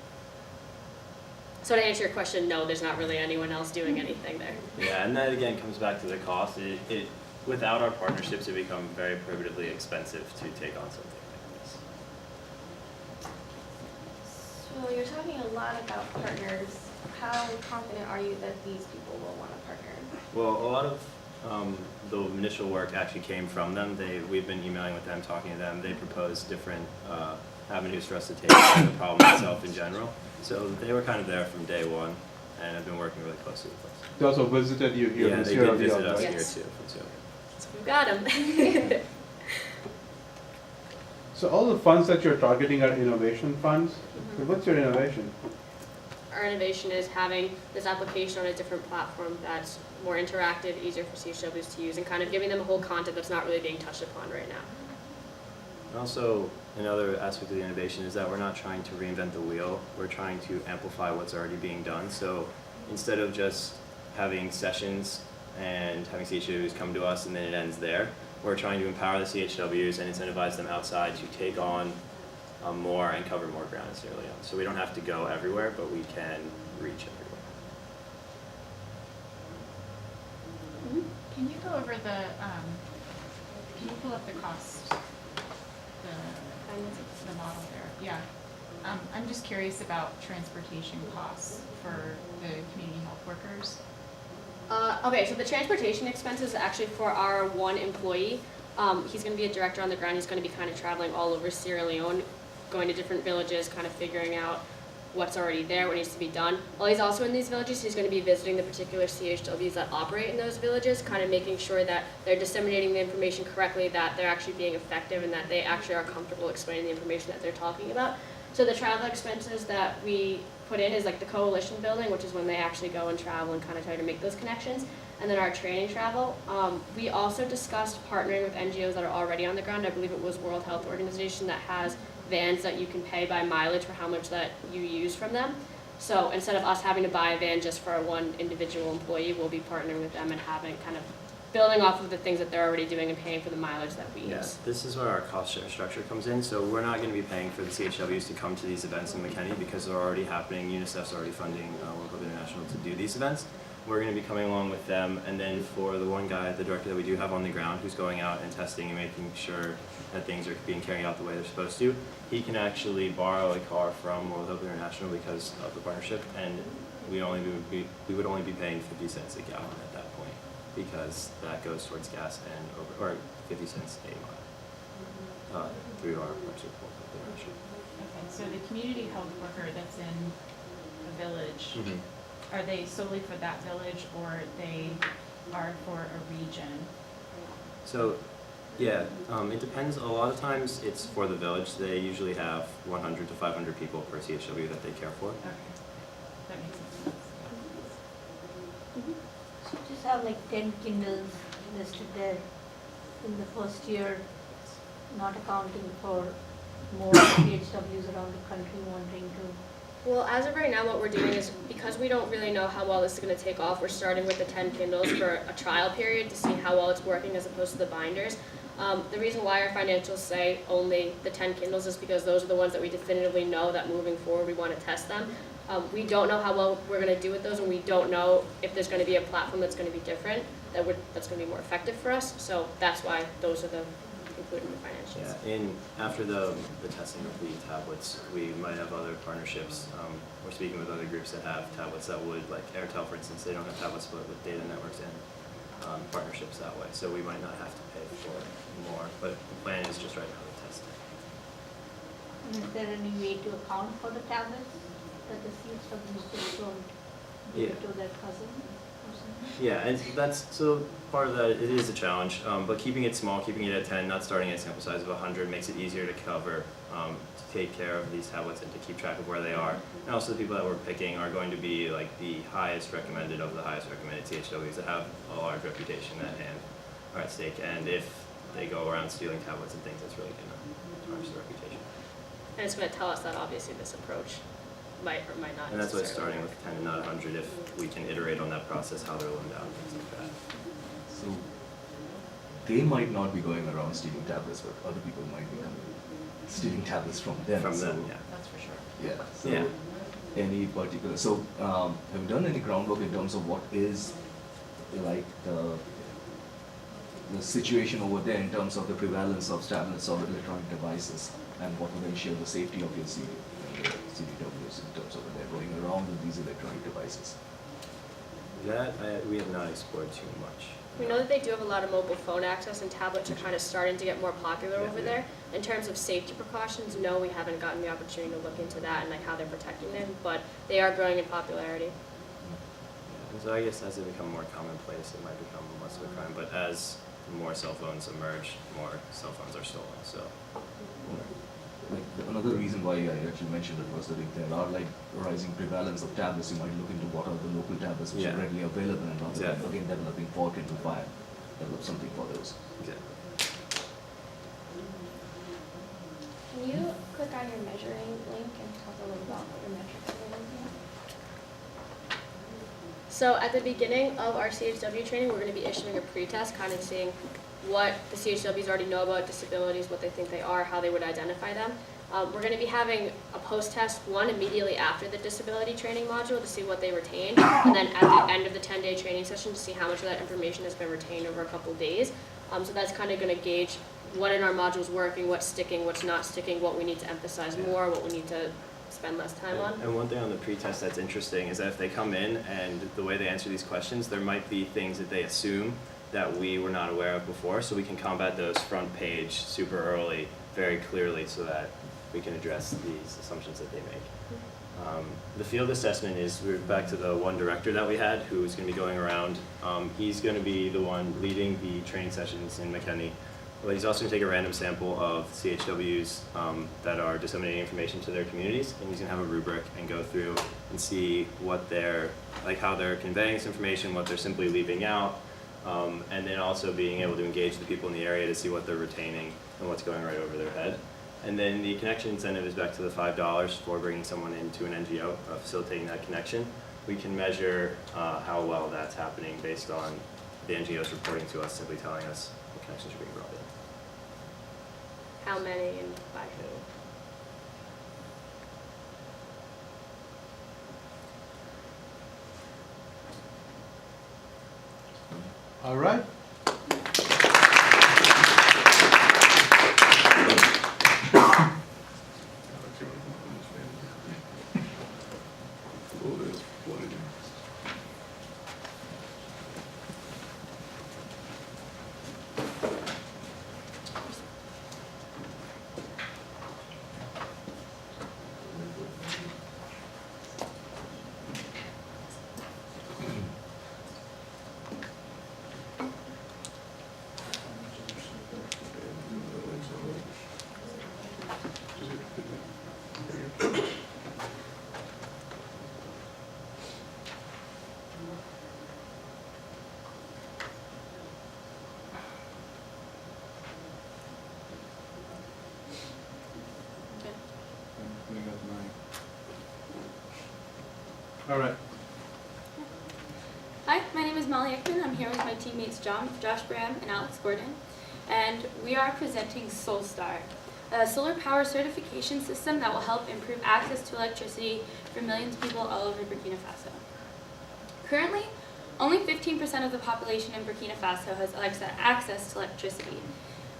So to answer your question, no, there's not really anyone else doing anything there. Yeah, and that again comes back to the cost. Without our partnerships, it becomes very prohibitively expensive to take on something like this. So you're talking a lot about partners. How confident are you that these people will want to partner? Well, a lot of the initial work actually came from them. We've been emailing with them, talking to them. They proposed different avenues for us to take on the problem itself in general. So they were kind of there from day one, and have been working really closely with us. They also visited you here in Sierra Leone. Yeah, they did visit us Yes. here too. From Sierra Leone. So we've got them. So all the funds that you're targeting are innovation funds? So what's your innovation? Our innovation is having this application on a different platform that's more interactive, easier for CHWs to use, and kind of giving them a whole content that's not really being touched upon right now. And also, another aspect of the innovation is that we're not trying to reinvent the wheel. We're trying to amplify what's already being done. So instead of just having sessions and having CHWs come to us and then it ends there, we're trying to empower the CHWs and incentivize them outside to take on more and cover more ground in Sierra Leone. So we don't have to go everywhere, but we can reach everywhere. Can you go over the, can you pull up the cost, the model there? Yeah. I'm just curious about transportation costs for the community health workers. Okay, so the transportation expenses is actually for our one employee. He's going to be a director on the ground. He's going to be kind of traveling all over Sierra Leone, going to different villages, kind of figuring out what's already there, what needs to be done. While he's also in these villages, he's going to be visiting the particular CHWs that operate in those villages, kind of making sure that they're disseminating the information correctly, that they're actually being effective, and that they actually are comfortable explaining the information that they're talking about. So the travel expenses that we put in is like the coalition building, which is when they actually go and travel and kind of try to make those connections. And then our training travel. We also discussed partnering with NGOs that are already on the ground. I believe it was World Health Organization that has vans that you can pay by mileage for how much that you use from them. So instead of us having to buy a van just for one individual employee, we'll be partnering with them and having kind of building off of the things that they're already doing and paying for the mileage that we use. Yes, this is where our cost share structure comes in. So we're not going to be paying for the CHWs to come to these events in McKinney because they're already happening. UNICEF's already funding World Club International to do these events. We're going to be coming along with them, and then for the one guy, the director that we do have on the ground, who's going out and testing and making sure that things are being carried out the way they're supposed to, he can actually borrow a car from World Club International because of the partnership, and we would only be paying 50 cents a gallon at that point, because that goes towards gas and or 50 cents a mile through our partnership with World Club International. Okay, so the community health worker that's in a village, Mm-hmm. are they solely for that village or they are for a region? So, yeah, it depends. A lot of times it's for the village. They usually have 100 to 500 people per CHW that they care for. Okay, that makes sense. So just have like 10 Kindles listed there in the first year, not accounting for more PHWs around the country wanting to. Well, as of right now, what we're doing is, because we don't really know how well this is going to take off, we're starting with the 10 Kindles for a trial period to see how well it's working as opposed to the binders. The reason why our financials say only the 10 Kindles is because those are the ones that we definitively know that moving forward we want to test them. We don't know how well we're going to do with those, and we don't know if there's going to be a platform that's going to be different, that's going to be more effective for us. So that's why those are the included in the financials. Yeah, after the testing of the tablets, we might have other partnerships. We're speaking with other groups that have tablets that would, like Airtel, for instance, they don't have tablets, but with data networks and partnerships that way. So we might not have to pay for more, but the plan is just right now to test it. And is there any way to account for the tablets that the CHWs don't give it to their cousin or something? Yeah, and that's, so part of that, it is a challenge, but keeping it small, keeping it at 10, not starting at a sample size of 100 makes it easier to cover, to take care of these tablets and to keep track of where they are. And also the people that we're picking are going to be like the highest recommended of the highest recommended CHWs that have a large reputation at hand or at stake. And if they go around stealing tablets and things, that's really going to tarnish the reputation. And it's going to tell us that obviously this approach might or might not. And that's why it's necessarily starting with 10 and not 100 if we can iterate on that process, how they're loaned out and things like that. So they might not be going around stealing tablets, but other people might be stealing tablets from them. From so, them, yeah. That's for sure. Yeah. So Yeah. any particular, so have you done any groundwork in terms of what is like the situation over there in terms of the prevalence of tablets or electronic devices, and what would ensure the safety of your CDWs in terms of when they're going around with these electronic devices? That we have not explored too much. We know that they do have a lot of mobile phone access, and tablets are kind of starting to get more popular Yeah, over yeah. there. In terms of safety precautions, no, we haven't gotten the opportunity to look into that and like how they're protecting them, but they are growing in popularity. And so I guess as they become more commonplace, it might become less of a crime. But as more cell phones emerge, more cell phones are stolen. So Like another reason why I actually mentioned it was that if there are like rising prevalence of tablets, you might look into what are the local tablets which Yeah. are readily available, and rather Exactly. than again developing pork into fire, develop something for those. exactly. Can you click on your measuring link and talk a little about what your metrics are looking at? So at the beginning of our CHW training, we're going to be issuing a pretest, kind of seeing what the CHWs already know about disabilities, what they think they are, how they would identify them. We're going to be having a post-test, one immediately after the disability training module to see what they retained, and then at the end of the 10-day training session to see how much of that information has been retained over a couple days. So that's kind of going to gauge what in our modules working, what's sticking, what's not sticking, what we need to emphasize more, what we need to spend less time on. And one thing on the pretest that's interesting is that if they come in and the way they answer these questions, there might be things that they assume that we were not aware of before, so we can combat those front page super early, very clearly, so that we can address these assumptions that they make. The field assessment is, we're back to the one director that we had who's going to be going around. He's going to be the one leading the training sessions in McKinney, but he's also going to take a random sample of CHWs that are disseminating information to their communities, and he's going to have a rubric and go through and see what they're, like how they're conveying this information, what they're simply leaving out, and then also being able to engage the people in the area to see what they're retaining and what's going right over their head. And then the connection incentive is back to the $5 for bringing someone into an NGO, facilitating that connection. We can measure how well that's happening based on the NGOs reporting to us, simply telling us what connections are being brought in. How many and by who? All right. All right. Hi, my name is Molly Ekman. I'm here with my teammates Josh Bram and Alex Gordon, and we are presenting SolStar, a solar power certification system that will help improve access to electricity for millions of people all over Burkina Faso. Currently, only 15% of the population in Burkina Faso has access to electricity,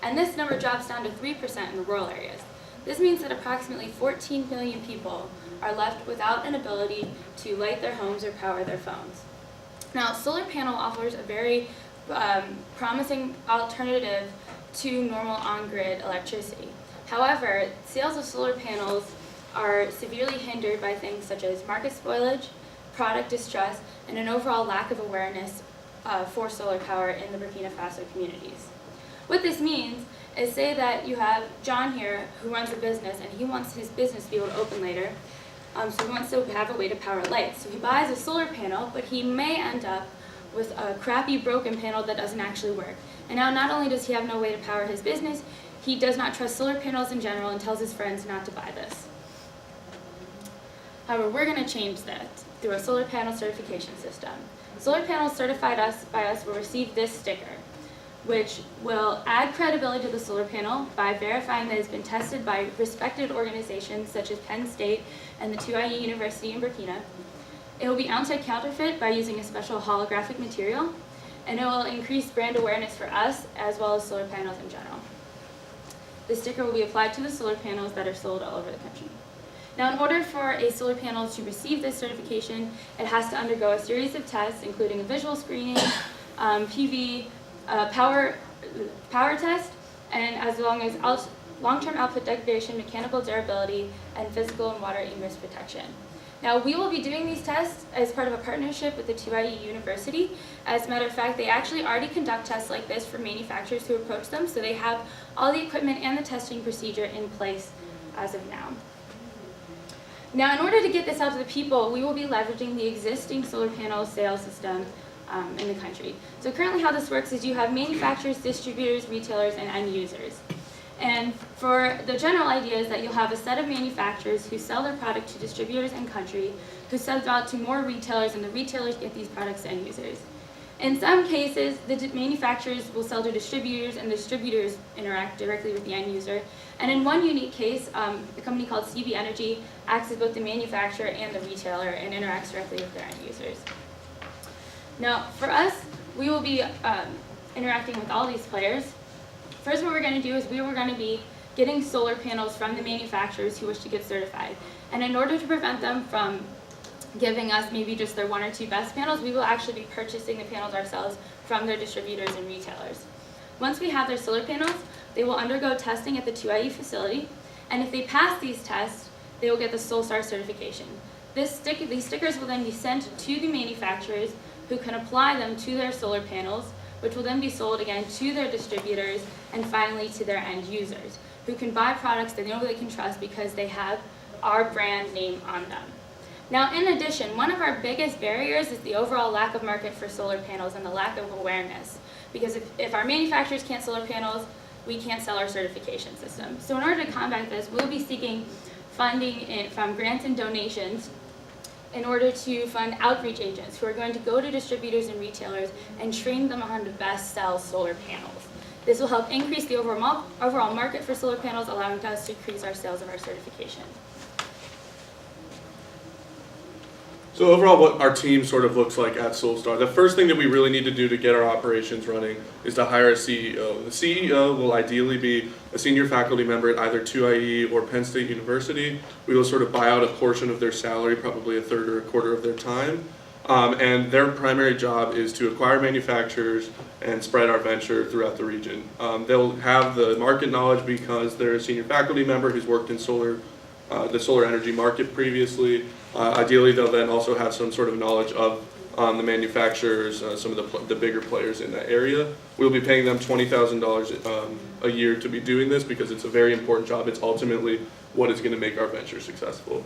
and this number drops down to 3% in the rural areas. This means that approximately 14 million people are left without an ability to light their homes or power their phones. Now, solar panel offers a very promising alternative to normal on-grid electricity. However, sales of solar panels are severely hindered by things such as market spoilage, product distrust, and an overall lack of awareness for solar power in the Burkina Faso communities. What this means is, say that you have John here who runs a business and he wants his business to be able to open later, so he wants to have a way to power lights. So he buys a solar panel, but he may end up with a crappy broken panel that doesn't actually work. And now not only does he have no way to power his business, he does not trust solar panels in general and tells his friends not to buy this. However, we're going to change that through a solar panel certification system. Solar panels certified by us will receive this sticker, which will add credibility to the solar panel by verifying that it's been tested by respected organizations such as Penn State and the 2IE University in Burkina. It will be anti-counterfeit by using a special holographic material, and it will increase brand awareness for us as well as solar panels in general. The sticker will be applied to the solar panels that are sold all over the country. Now, in order for a solar panel to receive this certification, it has to undergo a series of tests, including a visual screening, PV, power test, and as long as long-term output degradation, mechanical durability, and physical and water ingress protection. Now, we will be doing these tests as part of a partnership with the 2IE University. As a matter of fact, they actually already conduct tests like this for manufacturers who approach them, so they have all the equipment and the testing procedure in place as of now. Now, in order to get this out to the people, we will be leveraging the existing solar panel sales system in the country. So currently how this works is you have manufacturers, distributors, retailers, and end users. And for the general idea is that you'll have a set of manufacturers who sell their product to distributors in country, who sell it out to more retailers, and the retailers get these products to end users. In some cases, the manufacturers will sell to distributors, and the distributors interact directly with the end user. And in one unique case, a company called CB Energy acts as both the manufacturer and the retailer and interacts directly with their end users. Now, for us, we will be interacting with all these players. First, what we're going to do is we were going to be getting solar panels from the manufacturers who wish to get certified. And in order to prevent them from giving us maybe just their one or two best panels, we will actually be purchasing the panels ourselves from their distributors and retailers. Once we have their solar panels, they will undergo testing at the 2IE facility, and if they pass these tests, they will get the SolStar certification. These stickers will then be sent to the manufacturers who can apply them to their solar panels, which will then be sold again to their distributors and finally to their end users, who can buy products that they know they can trust because they have our brand name on them. Now, in addition, one of our biggest barriers is the overall lack of market for solar panels and the lack of awareness. Because if our manufacturers can't we can't sell our certification system. So in order to combat this, we'll be seeking funding from grants and donations in order to fund outreach agents who are going to go to distributors and retailers and train them on how to best sell solar panels. This will help increase the overall market for solar panels, allowing us to increase our sales of our certification. So overall, what our team sort of looks like at Solstar, the first thing that we really need to do to get our operations running is to hire a CEO. The CEO will ideally be a senior faculty member at either 2IE or Penn State University. We will sort of buy out a portion of their salary, probably a third or a quarter of their time. And their primary job is to acquire manufacturers and spread our venture throughout the region. They'll have the market knowledge because they're a senior faculty member who's worked in the solar energy market previously. Ideally, they'll then also have some sort of knowledge of the manufacturers, some of the bigger players in that area. We'll be paying them $20,000 a year to be doing this because it's a very important job. It's ultimately what is going to make our venture successful.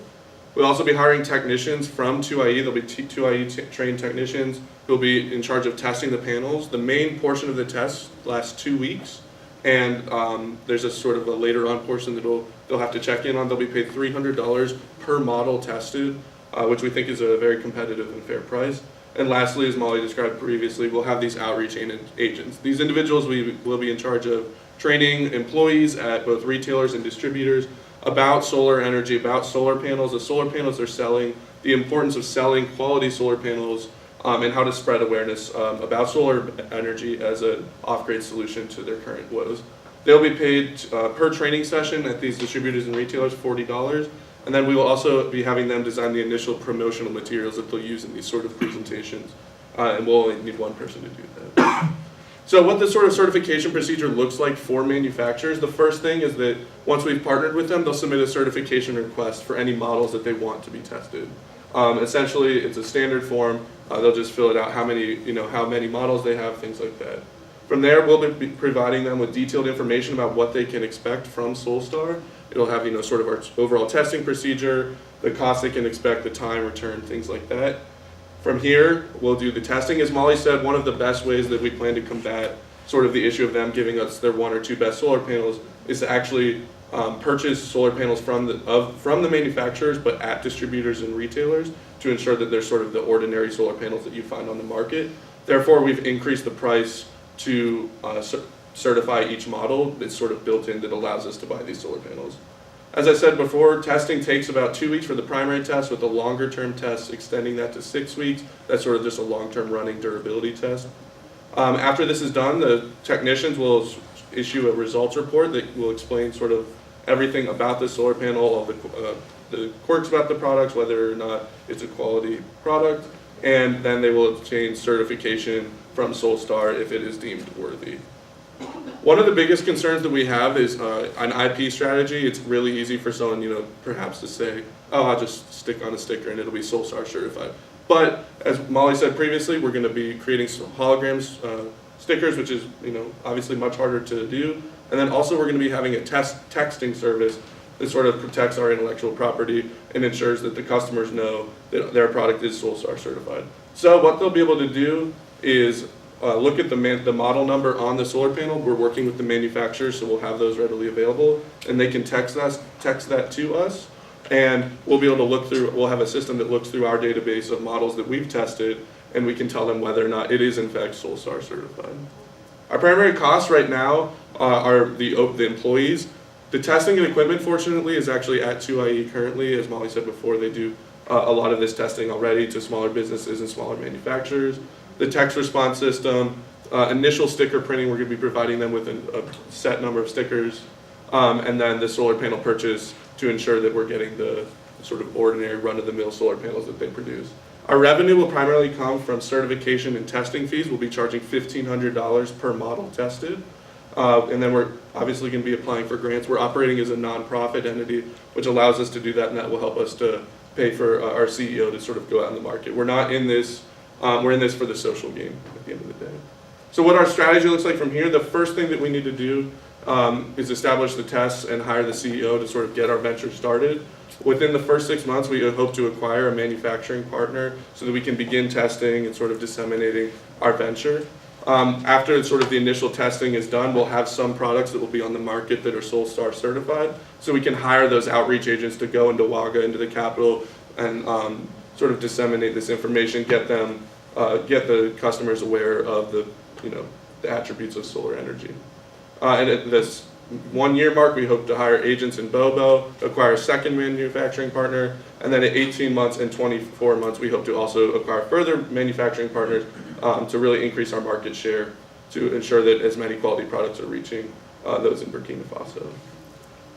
We'll also be hiring technicians from 2IE. There'll be 2IE trained technicians who'll be in charge of testing the panels. The main portion of the test lasts 2 weeks, and there's a sort of a later on portion that they'll have to check in on. They'll be paid $300 per model tested, which we think is a very competitive and fair price. And lastly, as Molly described previously, we'll have these outreach agents. These individuals will be in charge of training employees at both retailers and distributors about solar energy, about solar panels, the solar panels they're selling, the importance of selling quality solar panels, and how to spread awareness about solar energy as an off-grid solution to their current woes. They'll be paid per training session at these distributors and retailers, $40, and then we will also be having them design the initial promotional materials that they'll use in these sort of presentations, and we'll only need one person to do that. So what this sort of certification procedure looks like for manufacturers, the first thing is that once we've partnered with them, they'll submit a certification request for any models that they want to be tested. Essentially, it's a standard form. They'll just fill it out, how many models they have, things like that. From there, we'll be providing them with detailed information about what they can expect from Solstar. It'll have, sort of our overall testing procedure, the cost they can expect, the time, return, things like that. From here, we'll do the testing. As Molly said, one of the best ways that we plan to combat sort of the issue of them giving us their 1 or 2 best solar panels is to actually purchase solar panels from the manufacturers, but at distributors and retailers, to ensure that they're sort of the ordinary solar panels that you find on the market. Therefore, we've increased the price to certify each model. It's sort of built in that allows us to buy these solar panels. As I said before, testing takes about 2 weeks for the primary test, with the longer term tests extending that to 6 weeks. That's sort of just a long-term running durability test. After this is done, the technicians will issue a results report that will explain sort of everything about the solar panel, all the quirks about the products, whether or not it's a quality product, and then they will obtain certification from Solstar if it is deemed worthy. One of the biggest concerns that we have is an IP strategy. It's really easy for someone, perhaps to say, oh, I'll just stick on a sticker and it'll be Solstar certified. But as Molly said previously, we're going to be creating some holograms stickers, which is obviously much harder to do. And then also we're going to be having a texting service that sort of protects our intellectual property and ensures that the customers know that their product is Solstar certified. So what they'll be able to do is look at the model number on the solar panel. We're working with the manufacturers, so we'll have those readily available, and they can text that to us, and we'll be able to look through. We'll have a system that looks through our database of models that we've tested, and we can tell them whether or not it is in fact Solstar certified. Our primary costs right now are the employees. The testing and equipment, fortunately, is actually at 2IE currently. As Molly said before, they do a lot of this testing already to smaller businesses and smaller manufacturers. The text response system, initial sticker printing, we're going to be providing them with a set number of stickers, and then the solar panel purchase to ensure that we're getting the sort of ordinary run-of-the-mill solar panels that they produce. Our revenue will primarily come from certification and testing fees. We'll be charging $1,500 per model tested. And then we're obviously going to be applying for grants. We're operating as a nonprofit entity, which allows us to do that, and that will help us to pay for our CEO to sort of go out in the market. We're not in this, we're in this for the social game at the end of the day. So what our strategy looks like from here, the first thing that we need to do is establish the tests and hire the CEO to sort of get our venture started. Within the first 6 months, we hope to acquire a manufacturing partner so that we can begin testing and sort of disseminating our venture. After sort of the initial testing is done, we'll have some products that will be on the market that are Solstar certified. So we can hire those outreach agents to go into Wagga, into the capital, and sort of disseminate this information, get the customers aware of the attributes of solar energy. And at this 1 year mark, we hope to hire agents in Bobo, acquire a second manufacturing partner, and then at 18 months and 24 months, we hope to also acquire further manufacturing partners to really increase our market share to ensure that as many quality products are reaching those in Burkina Faso.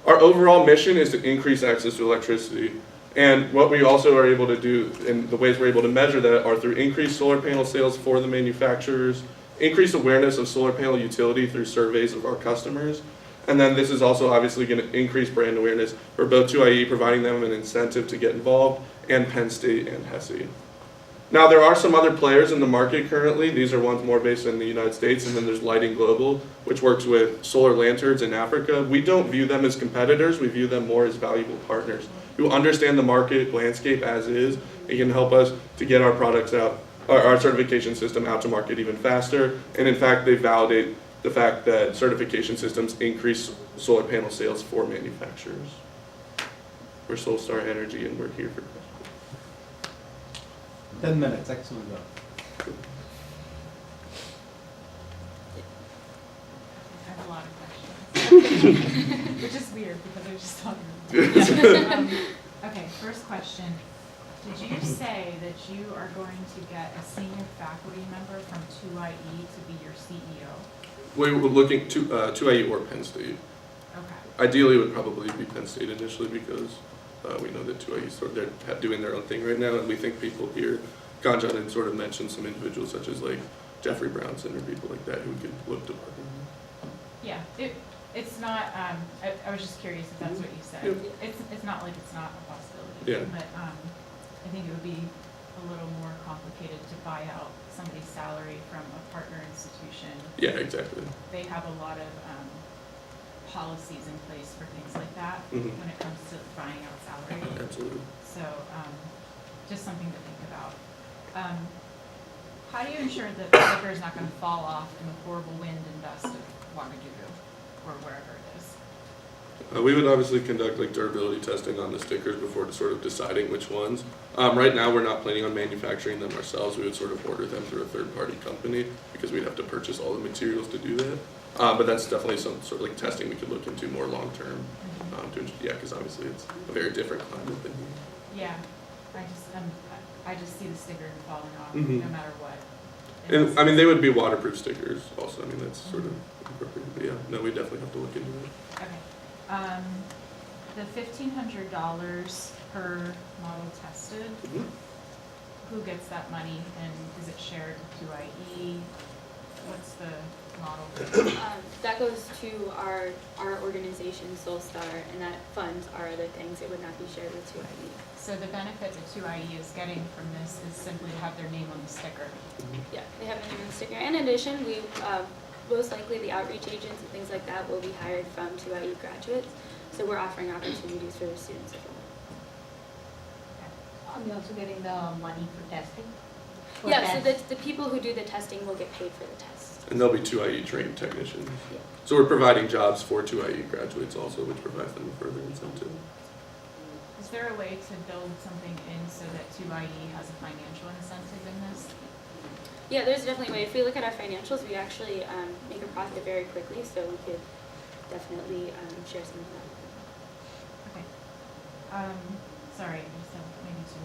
Our overall mission is to increase access to electricity. And what we also are able to do, and the ways we're able to measure that, are through increased solar panel sales for the manufacturers, increased awareness of solar panel utility through surveys of our customers, and then this is also obviously going to increase brand awareness for both 2IE, providing them an incentive to get involved, and Penn State and HESE. Now, there are some other players in the market currently. These are ones more based in the United States, and then there's Lighting Global, which works with solar lanterns in Africa. We don't view them as competitors. We view them more as valuable partners who understand the market landscape as is and can help us to get our products out, our certification system out to market even faster. And in fact, they validate the fact that certification systems increase solar panel sales for manufacturers. We're Solstar Energy, and we're here for 10 minutes, excellent. I have a lot of questions, which is weird because I was just talking. Okay, first question. Did you say that you are going to get a senior faculty member from 2IE to be your CEO? We were looking to 2IE or Penn State. Okay. Ideally, it would probably be Penn State initially because we know that 2IE they're doing their own thing right now, and we think people here, Ganjan had sort of mentioned some individuals such as like Jeffrey Brownson or people like that who could look to partner. Yeah, it's not, I was just curious if that's what you said. Yeah. It's not like it's not a possibility. Yeah. But I think it would be a little more complicated to buy out somebody's salary from a partner institution. Yeah, exactly. They have a lot of policies in place for things like that Mhm. when it comes to buying out salary. Absolutely. So just something to think about. How do you ensure that the sticker is not going to fall off in the horrible wind and dust of Ouagadougou or wherever it is? We would obviously conduct like durability testing on the stickers before sort of deciding which ones. Right now, we're not planning on manufacturing them ourselves. We would sort of order them through a third-party company because we'd have to purchase all the materials to do that. But that's definitely some sort of like testing we could look into more long-term. Because obviously it's a very different climate than here. Yeah, I just see the sticker falling off Mhm. no matter what. And I mean, they would be waterproof stickers also. I mean, that's sort of appropriate. But yeah, no, we definitely have to look into it. Okay. The $1,500 per model tested, who gets that money and is it shared with 2IE? What's the model? That goes to our organization, Solstar, and that funds our other things. It would not be shared with 2IE. So the benefit that 2IE is getting from this is simply to have their name on the sticker. Yeah, they have a name on the sticker. In addition, we most likely the outreach agents and things like that will be hired from 2IE graduates. So we're offering opportunities for the students as well. Are we also getting the money for testing? For Yeah, so tests? the people who do the testing will get paid for the tests. And they'll be 2IE trained technicians. Yeah. So we're providing jobs for 2IE graduates also, which provides them with further incentive. Is there a way to build something in so that 2IE has a financial incentive in this? Yeah, there's definitely a way. If we look at our financials, we actually make a profit very quickly, so we could definitely share some of that. Okay. Sorry, I just have maybe two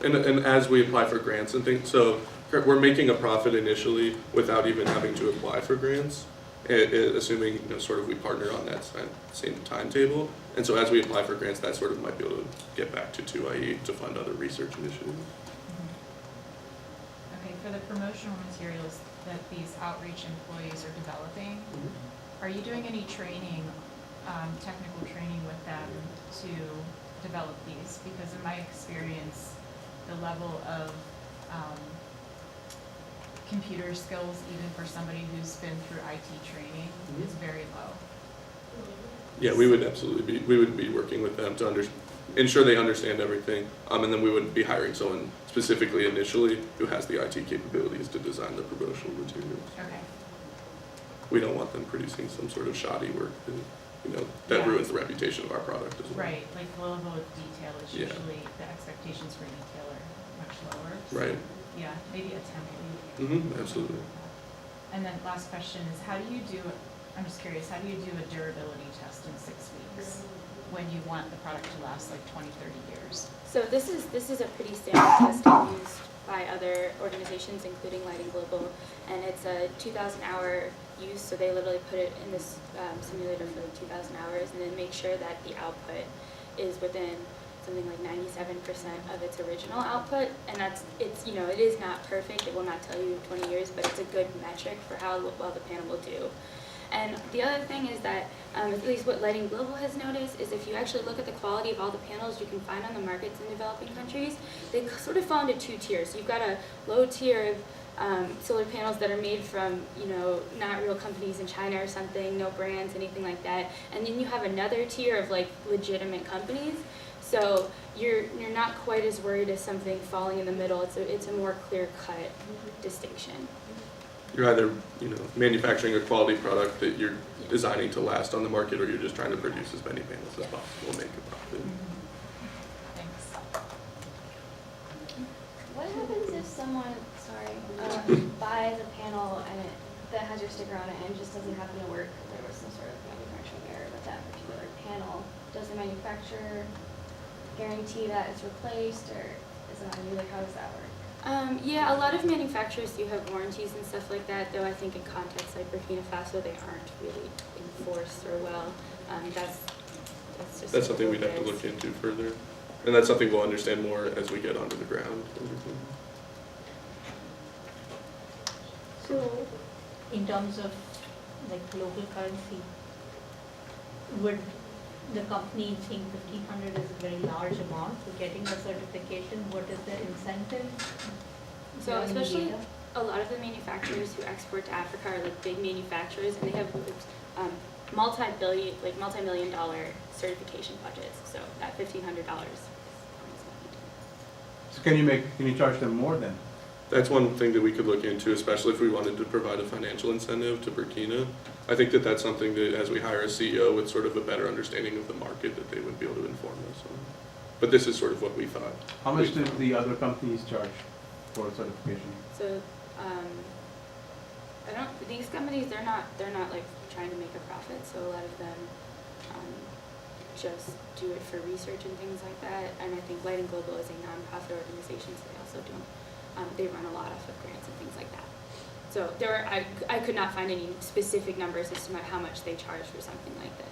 more. And as we apply for grants and things, so we're making a profit initially without even having to apply for grants, assuming sort of we partner on that same timetable. And so as we apply for grants, that sort of might be able to get back to 2IE to fund other research initiatives. Okay, for the promotional materials that these outreach employees are developing, are you doing any training, technical training with them to develop these? Because in my experience, the level of computer skills, even for somebody who's been through IT training, is very low. Yeah, we would absolutely be working with them to ensure they understand everything. And then we wouldn't be hiring someone specifically initially who has the IT capabilities to design the promotional materials. Okay. We don't want them producing some sort of shoddy work that, that Yeah. ruins the reputation of our product as well. Right, like the level of detail is Yeah. usually, the expectations for detail are much lower. So, Right. yeah, maybe a template. Absolutely. And then last question is, how do you do, I'm just curious, how do you do a durability test in 6 weeks when you want the product to last like 20, 30 years? So this is a pretty standard testing used by other organizations, including Lighting Global, and it's a 2,000 hour use. So they literally put it in this simulator for like 2,000 hours, and then make sure that the output is within something like 97% of its original output. And it is not perfect. It will not tell you 20 years, but it's a good metric for how well the panel will do. And the other thing is that, at least what Lighting Global has noticed, is if you actually look at the quality of all the panels you can find on the markets in developing countries, they sort of fall into 2 tiers. You've got a low tier of solar panels that are made from, not real companies in China or something, no brands, anything like that. And then you have another tier of like legitimate companies. So you're not quite as worried as something falling in the middle. It's a more clear-cut distinction. You're either, manufacturing a quality product that you're designing to last on the market, or you're just trying to produce as many panels as possible and make a profit. Thanks. What happens if someone, buys a panel and that has your sticker on it and just doesn't happen to work? There was some sort of manufacturing error with that particular panel. Does the manufacturer guarantee that it's replaced, or is it on you? Like, how does that work? Yeah, a lot of manufacturers do have warranties and stuff like that, though I think in contexts like Burkina Faso, they aren't really enforced or well. That's something we'd have to look into further. And that's something we'll understand more as we get onto the ground. So, in terms of like local currency, would the company think 1,500 is a very large amount for getting the certification? What is the incentive? So especially a lot of the manufacturers who export to Africa are like big manufacturers, and they have multi-million-dollar certification budgets. So at $1,500. So can you charge them more then? That's one thing that we could look into, especially if we wanted to provide a financial incentive to Burkina. I think that that's something that, as we hire a CEO with sort of a better understanding of the market, that they would be able to inform us on. But this is sort of what we thought. How much did the other companies charge for certification? So these companies, they're not like trying to make a profit. So a lot of them just do it for research and things like that. And I think Lighting Global is a nonprofit organization, so they also don't. They run a lot off of grants and things like that. So I could not find any specific numbers as to how much they charge for something like this.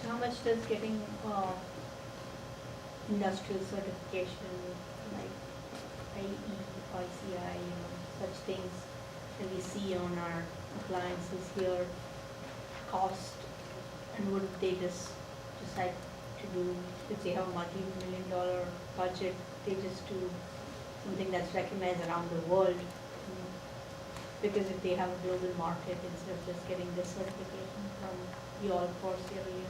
So how much does getting industrial certification like ICI, such things that we see on our appliances here cost, and would they just decide to do, if they have a multi-million-dollar budget, they just do something that's recognized around the world? Because if they have a global market, instead of just getting this certification from you all for Sierra Leone.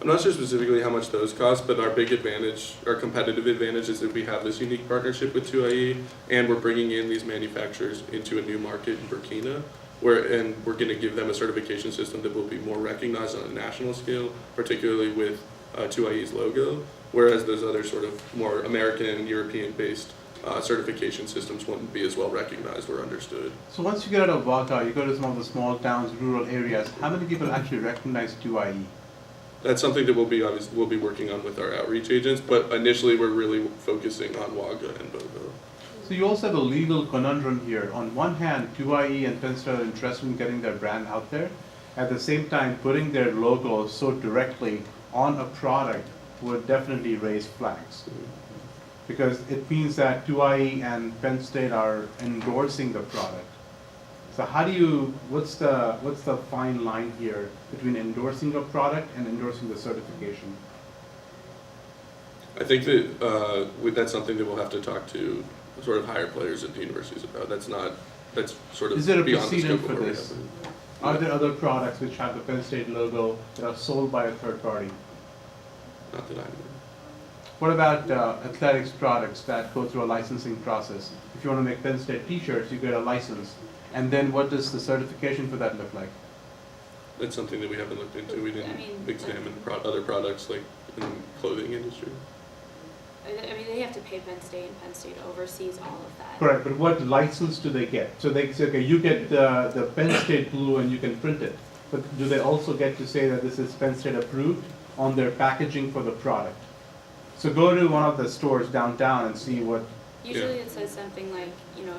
I'm not sure specifically how much those cost, but our big advantage, our competitive advantage, is that we have this unique partnership with 2IE, and we're bringing in these manufacturers into a new market in Burkina, and we're going to give them a certification system that will be more recognized on a national scale, particularly with 2IE's logo, whereas those other sort of more American and European-based certification systems wouldn't be as well recognized or understood. So once you get out of Waka, you go to some of the small towns, rural areas, how many people actually recognize 2IE? That's something that we'll be working on with our outreach agents, but initially we're really focusing on Wagga and Bobo. So you also have a legal conundrum here. On one hand, 2IE and Penster are interested in getting their brand out there. At the same time, putting their logo so directly on a product would definitely raise flags. Because it means that 2IE and Penn State are endorsing the product. So how do you, what's the fine line here between endorsing a product and endorsing the certification? I think that that's something that we'll have to talk to sort of higher players at the universities about. That's sort of Is there a beyond the precedent scope for of what we this? have. Are there other products which have the Penn State logo that are sold by a third party? Not that I know. What about athletics products that go through a licensing process? If you want to make Penn State t-shirts, you get a license. And then what does the certification for that look like? That's something that we haven't looked into. We didn't I mean, examine other products like in the clothing industry. I mean, they have to pay Penn State, and Penn State oversees all of that. Correct, but what license do they get? So they say, okay, you get the Penn State blue and you can print it. But do they also get to say that this is Penn State approved on their packaging for the product? So go to one of the stores downtown and see what. Usually it says something like,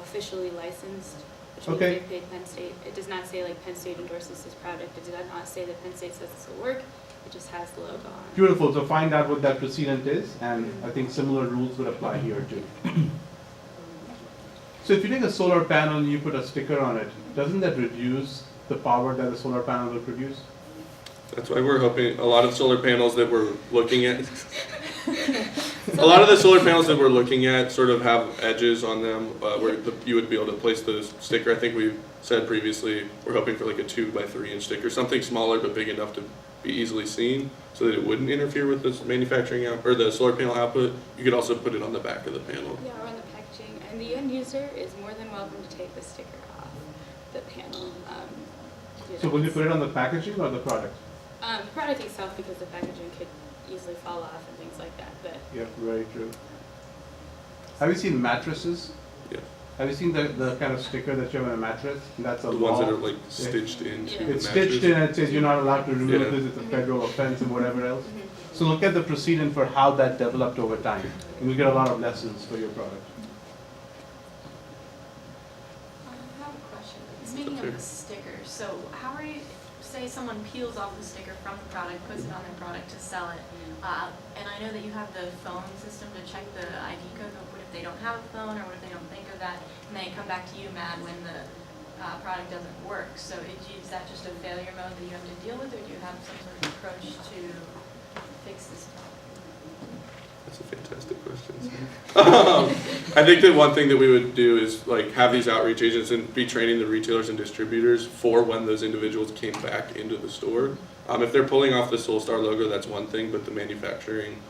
officially licensed, which means Okay. they paid Penn State. It does not say like Penn State endorses this product. It does not say that Penn State says this will work. It just has the logo on it. Beautiful, so find out what that precedent is, and I think similar rules would apply here too. So if you take a solar panel and you put a sticker on it, doesn't that reduce the power that the solar panel will produce? That's why we're hoping a lot of solar panels that we're looking at. A lot of the solar panels that we're looking at sort of have edges on them where you would be able to place the sticker. I think we said previously we're hoping for like a 2 by 3 inch sticker, something smaller but big enough to be easily seen, so that it wouldn't interfere with the manufacturing or the solar panel output. You could also put it on the back of the panel. Yeah, or on the packaging. And the end user is more than welcome to take the sticker off the panel. So will you put it on the packaging or the product? The product itself, because the packaging could easily fall off and things like that. But Yeah, very true. Have you seen mattresses? Yeah. Have you seen the kind of sticker that you have on a mattress? That's a The ones that law. are like stitched into the It's mattress. stitched in and it says you're not allowed to remove Yeah. this, it's a federal offense and whatever else. So look at the precedent for how that developed over time, and you'll get a lot of lessons for your product. I have a question. Speaking of the stickers, so how are you, say someone peels off the sticker from the product, puts it on their product to sell it, and I know that you have the phone system to check the ID code, but what if they don't have a phone, or what if they don't think of that, and they come back to you mad when the product doesn't work? So is that just a failure mode that you have to deal with, or do you have some sort of approach to fix this problem? That's a fantastic question. I think that one thing that we would do is like have these outreach agents and be training the retailers and distributors for when those individuals came back into the store. If they're pulling off the Solstar logo, that's one thing, but the manufacturing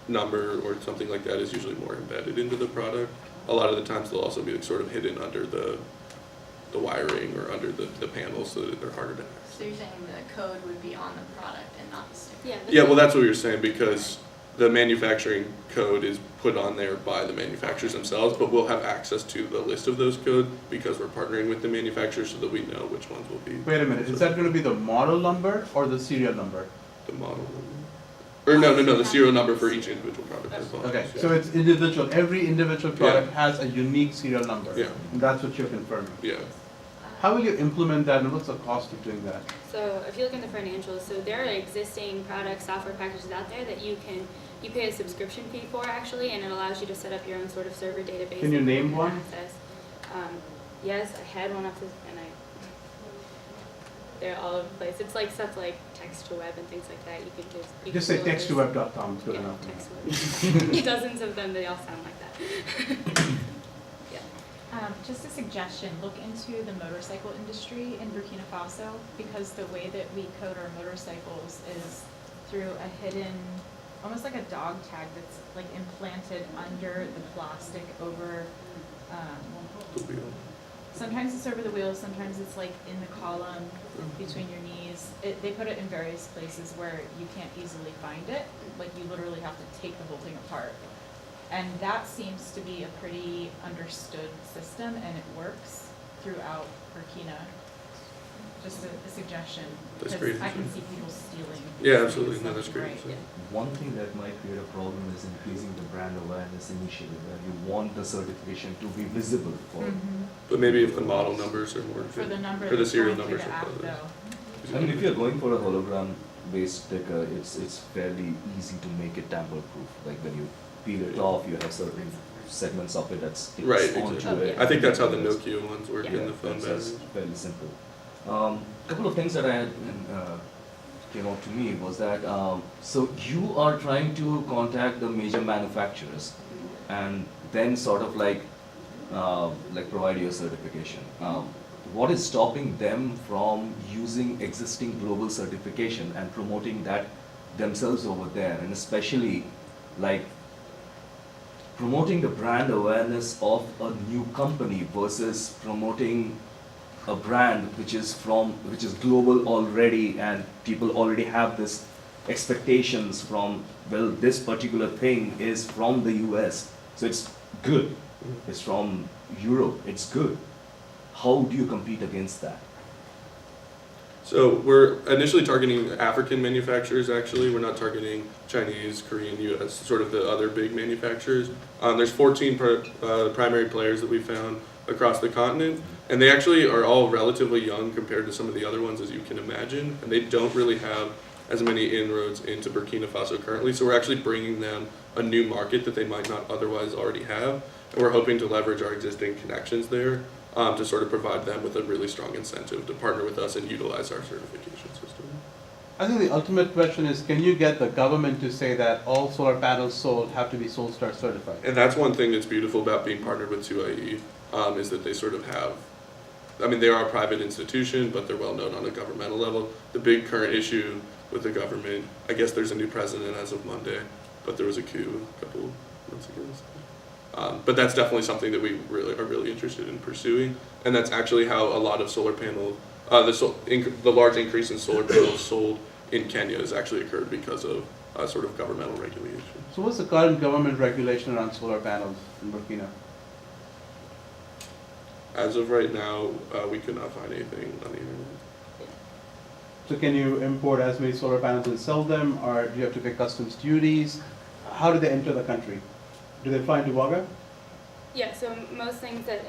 number or something like that is usually more embedded into the product. A lot of the times they'll also be like sort of hidden under the wiring or under the panels so that they're harder to access. So you're saying the code would be on the product and not the sticker? Yeah, well, that's what we were saying, because the manufacturing code is put on there by the manufacturers themselves, but we'll have access to the list of those codes because we're partnering with the manufacturers so that we know which ones will be. Wait a minute, is that going to be the model number or the serial number? The model number. Or no, the serial number for each individual product. I apologize, Okay, yeah. so it's individual, every individual product has a unique serial number. Yeah. And that's what you're confirming. Yeah. How will you implement that, and what's the cost of doing that? So if you look in the financials, so there are existing product software packages out there that you pay a subscription fee for actually, and it allows you to set up your own sort of server database. Can you and name one? access. Yes, I had one off this, and they're all over the place. It's like stuff like text to web and things like that. You could Just say Google this. text2web.com, it's good Yeah, enough. text-to-web. Dozens of them, they all sound like that. Just a suggestion, look into the motorcycle industry in Burkina Faso, because the way that we code our motorcycles is through a hidden, almost like a dog tag that's like implanted under the plastic over, The wheel. sometimes it's over the wheel, sometimes it's like in the column between your knees. They put it in various places where you can't easily find it, like you literally have to take the whole thing apart. And that seems to be a pretty understood system, and it works throughout Burkina. Just a suggestion, That's because great. I can see people stealing. Yeah, absolutely. No, stuff, that's great. right, So- yeah. One thing that might create a problem is increasing the brand awareness initiative, where you want the certification to be visible for. But maybe if the model numbers are more. For the number Or the that's serial going through numbers the are app, further. though. I mean, if you're going for a hologram-based sticker, it's fairly easy to make it tamper-proof. Like when you peel it off, you have certain segments of it that sticks Right, onto exactly. it. I think that's how the Nokia ones work Yeah, in the phone that's batteries. fairly simple. Couple of things that I had came out to me was that so you are trying to contact the major manufacturers and then sort of like provide your certification. what is stopping them from using existing global certification and promoting that themselves over there, and especially like promoting the brand awareness of a new company versus promoting a brand which is global already, and people already have this expectations from, well, this particular thing is from the US, so it's good. It's from Europe, it's good. How do you compete against that? So we're initially targeting African manufacturers, actually. We're not targeting Chinese, Korean, US, sort of the other big manufacturers. There's 14 primary players that we found across the continent, and they actually are all relatively young compared to some of the other ones, as you can imagine, and they don't really have as many inroads into Burkina Faso currently, so we're actually bringing them a new market that they might not otherwise already have, and we're hoping to leverage our existing connections there to sort of provide them with a really strong incentive to partner with us and utilize our certification system. I think the ultimate question is, can you get the government to say that all solar panels sold have to be Solstar certified? And that's one thing that's beautiful about being partnered with 2IE, is that they sort of have, I mean, they are a private institution, but they're well known on a governmental level. The big current issue with the government, I guess there's a new president as of Monday, but there was a coup a couple months ago. But that's definitely something that we are really interested in pursuing, and that's actually how a lot of solar panel, the large increase in solar panels sold in Kenya has actually occurred because of sort of governmental regulation. So what's the current government regulation around solar panels in Burkina? As of right now, we could not find anything on the internet. So can you import as many solar panels and sell them, or do you have to pay customs duties? How do they enter the country? Do they fly into Wagga? Yeah, so most things that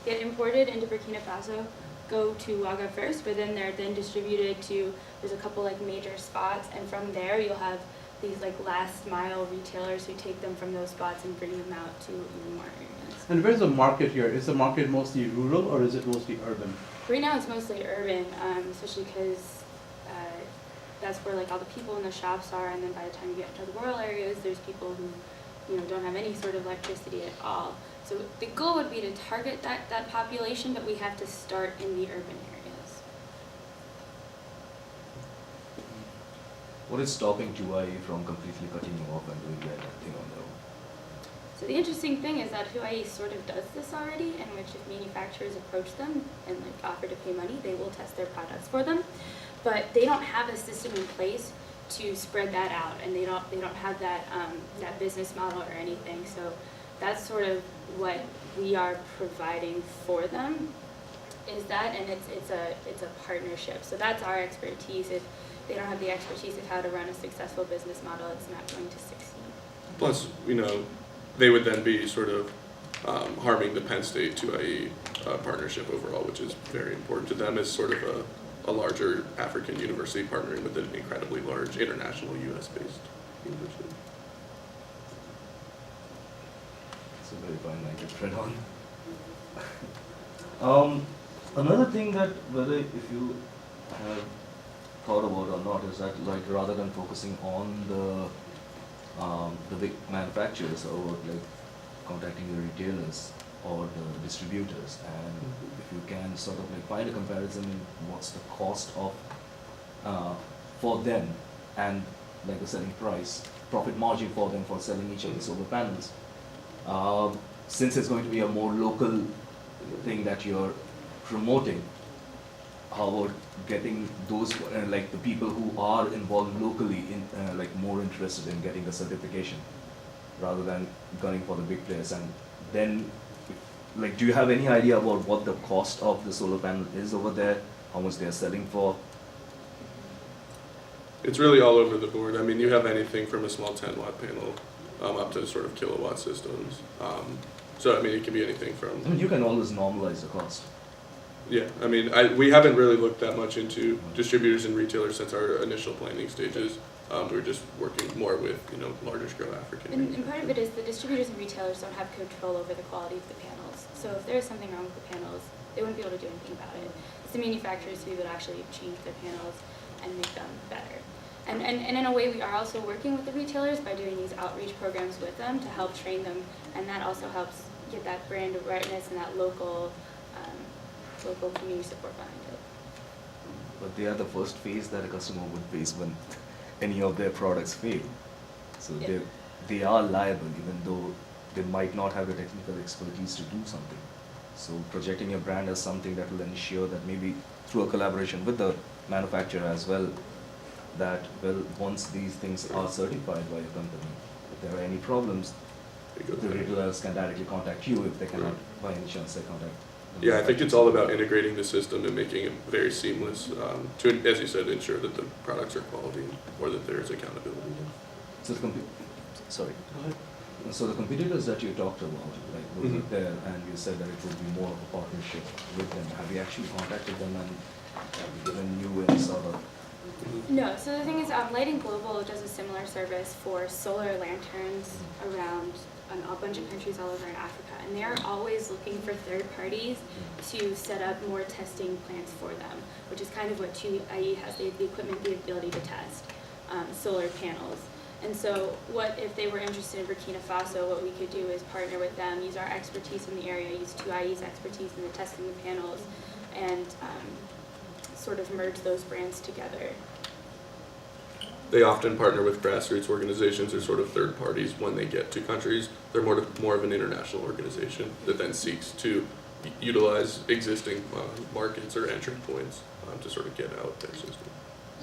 get imported into Burkina Faso go to Wagga first, but then they're then distributed to, there's a couple like major spots, and from there you'll have these like last mile retailers who take them from those spots and bring them out to even more areas. And where's the market here? Is the market mostly rural or is it mostly urban? Right now it's mostly urban, especially because that's where like all the people in the shops are, and then by the time you get to the rural areas, there's people who don't have any sort of electricity at all. So the goal would be to target that population, but we have to start in the urban areas. What is stopping 2IE from completely cutting you off and doing their thing on their own? So the interesting thing is that HESE sort of does this already, in which if manufacturers approach them and like offer to pay money, they will test their products for them. But they don't have a system in place to spread that out, and they don't have that that business model or anything. So that's sort of what we are providing for them, is that, and it's a partnership. So that's our expertise. If they don't have the expertise of how to run a successful business model, it's not going to succeed. Plus, they would then be sort of harming the Penn State 2IE partnership overall, which is very important to them as sort of a larger African university partnering with an incredibly large international US-based university. It's a very fine line to tread on. Another thing that whether if you have thought about or not is that like rather than focusing on the big manufacturers or like contacting the retailers or the distributors, and if you can sort of like find a comparison in what's the cost of for them and like the selling price, profit margin for them for selling each of the solar panels. Since it's going to be a more local thing that you're promoting, how about getting those like the people who are involved locally in like more interested in getting the certification rather than gunning for the big players? And then like, do you have any idea about what the cost of the solar panel is over there? How much they're selling for? It's really all over the board. I mean, you have anything from a small 10-watt panel up to sort of kilowatt systems. So, I mean, it can be anything from... I mean, you can always normalize the cost. Yeah, I mean, we haven't really looked that much into distributors and retailers since our initial planning stages. We're just working more with, larger scale African. And part of it is the distributors and retailers don't have control over the quality of the panels. So if there's something wrong with the panels, they wouldn't be able to do anything about it. It's the manufacturers who would actually change their panels and make them better. And in a way, we are also working with the retailers by doing these outreach programs with them to help train them, and that also helps get that brand awareness and that local local community support behind it. But they are the first phase that a customer would face when any of their products fail. So Yeah. they are liable even though they might not have the technical expertise to do something. So projecting your brand as something that will ensure that maybe through a collaboration with the manufacturer as well, that well once these things are certified by a company, if there are any problems, the retailers can directly contact you. If they cannot by any chance they contact. the Yeah, I think manufacturer. it's all about integrating the system and making it very seamless to, as you said, ensure that the products are quality or that there is accountability. So sorry. So the competitors that you talked about, like those Mhm. are there, and you said that it would be more of a partnership with them. Have you actually contacted them and have you given you any sort of? No, so the thing is, Lighting Global does a similar service for solar lanterns around a bunch of countries all over in Africa, and they are always looking for third parties to set up more testing plants for them, which is kind of what 2IE has, the equipment, the ability to test solar panels. And so what if they were interested in Burkina Faso, what we could do is partner with them, use our expertise in the area, use 2IE's expertise in the testing the panels, and sort of merge those brands together. They often partner with grassroots organizations or sort of third parties when they get to countries. They're more of an international organization that then seeks to utilize existing markets or entry points to sort of get out their system.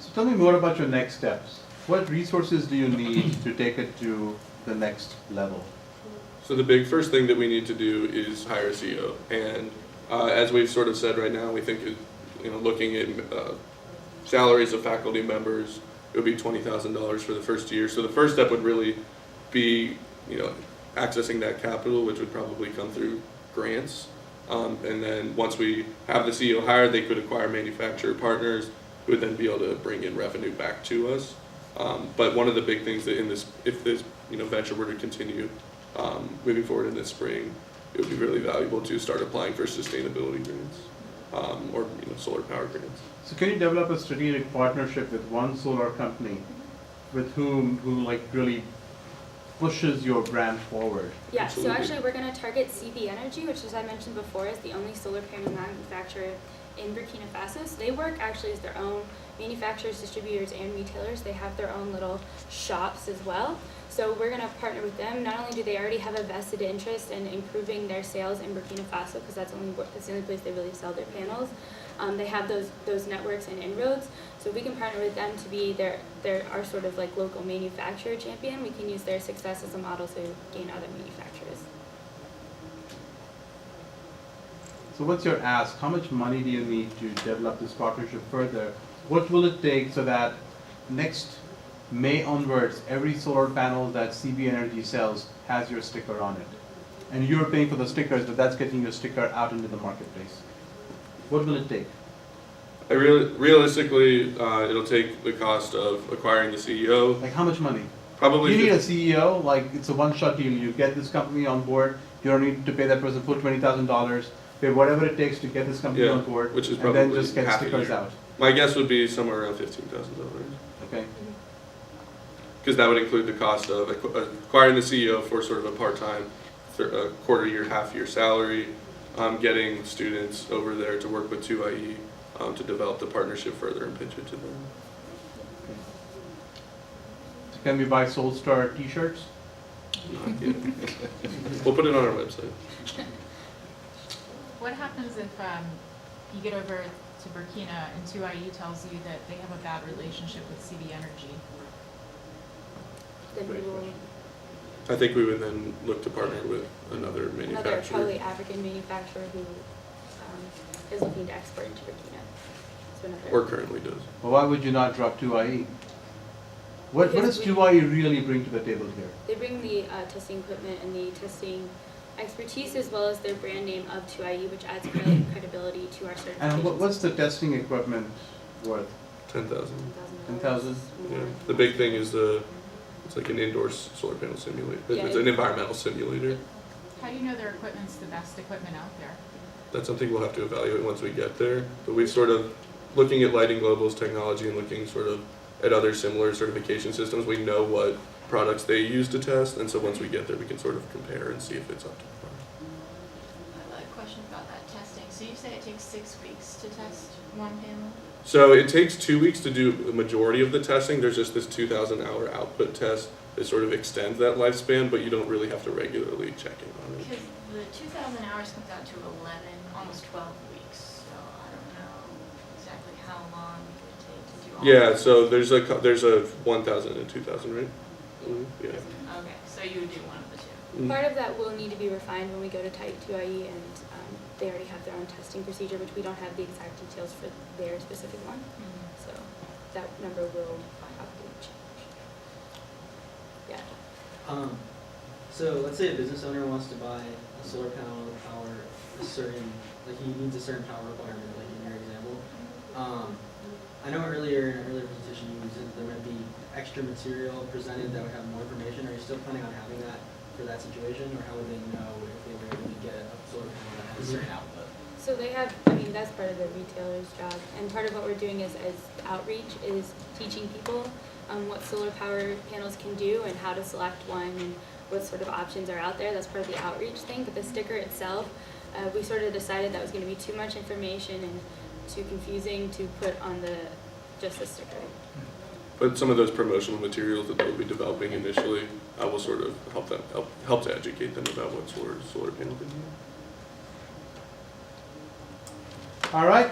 So tell me more about your next steps. What resources do you need to take it to the next level? So the first thing that we need to do is hire a CEO. And as we've sort of said right now, we think looking at salaries of faculty members, it would be $20,000 for the first year. So the first step would really be, accessing that capital, which would probably come through grants. And then once we have the CEO hired, they could acquire manufacturer partners who would then be able to bring in revenue back to us. But one of the big things that if this venture were to continue moving forward in the spring, it would be really valuable to start applying for sustainability grants or solar power grants. So can you develop a strategic partnership with one solar company who really pushes your brand forward? Yeah, Absolutely. so actually we're going to target CB Energy, which, as I mentioned before, is the only solar panel manufacturer in Burkina Faso. So they work actually as their own manufacturers, distributors, and retailers. They have their own little shops as well. So we're going to partner with them. Not only do they already have a vested interest in improving their sales in Burkina Faso, because that's the only place they really sell their panels. They have those networks and inroads. So we can partner with them to be our sort of like local manufacturer champion. We can use their success as a model to gain other manufacturers. So what's your ask? How much money do you need to develop this partnership further? What will it take so that next May onwards, every solar panel that CB Energy sells has your sticker on it? And you're paying for the stickers, but that's getting your sticker out into the marketplace. What will it take? Realistically, it'll take the cost of acquiring the CEO. Like how much money? Probably. You need a CEO, like it's a one-shot deal. You get this company on board, you don't need to pay that person full $20,000. Pay whatever it takes to get this company on board, which is and then probably just get half a stickers year. out. My guess would be somewhere around $15,000. Okay. Because that would include the cost of acquiring the CEO for sort of a part-time, quarter year, half year salary, getting students over there to work with 2IE to develop the partnership further and pitch it to them. So can we buy Soulstar t-shirts? We'll put it on our website. What happens if you get over to Burkina and 2IE tells you that they have a bad relationship with CB Energy? Then we will I think we would then look to partner with another another manufacturer. probably African manufacturer who is looking to export into Burkina. So another. Or currently does. Well, why would you not drop 2IE? What does 2IE really bring to the table here? They bring the testing equipment and the testing expertise as well as their brand name of 2IE, which adds credibility to our certification. And what's the testing equipment worth? 10,000. 10,000? Yeah. The big thing is it's like an indoor solar panel simulator. Yeah, It's an environmental simulator. How do you know their equipment's the best equipment out there? That's something we'll have to evaluate once we get there. But we've sort of, looking at Lighting Global's technology and looking sort of at other similar certification systems, we know what products they use to test, and so once we get there, we can sort of compare and see if it's up to par. I have a question about that testing. So So you say it takes 6 weeks to test one panel? So it takes 2 weeks to do the majority of the testing. There's just this 2,000-hour output test that sort of extends that lifespan, but you don't really have to regularly check in on it. Because the 2,000 hours comes out to 11, almost 12 weeks. So I don't know exactly how long it would take to do all Yeah, of so this. there's a 1,000 and 2,000, right? Yeah. Okay, so you would do one of the two. Part of that will need to be refined when we go to Type 2IE, and they already have their own testing procedure, which we don't have the exact details for their specific one. So that number will have to change. Yeah. So let's say a business owner wants to buy a solar panel to power a certain, like he needs a certain power requirement, like in your example. I know earlier in an earlier presentation you said there might be extra material presented that would have more information. Are you still planning on having that for that situation, or how would they know if they were able to get a solar panel that has a certain output? So they have, I mean, that's part of the retailer's job. And part of what we're doing is, as outreach, is teaching people what solar power panels can do and how to select one and what sort of options are out there. That's part of the outreach thing. But the sticker itself, we sort of decided that was going to be too much information and too confusing to put on just the sticker. But some of those promotional materials that they'll be developing initially, I will sort of help to educate them about what solar panel can do. All right,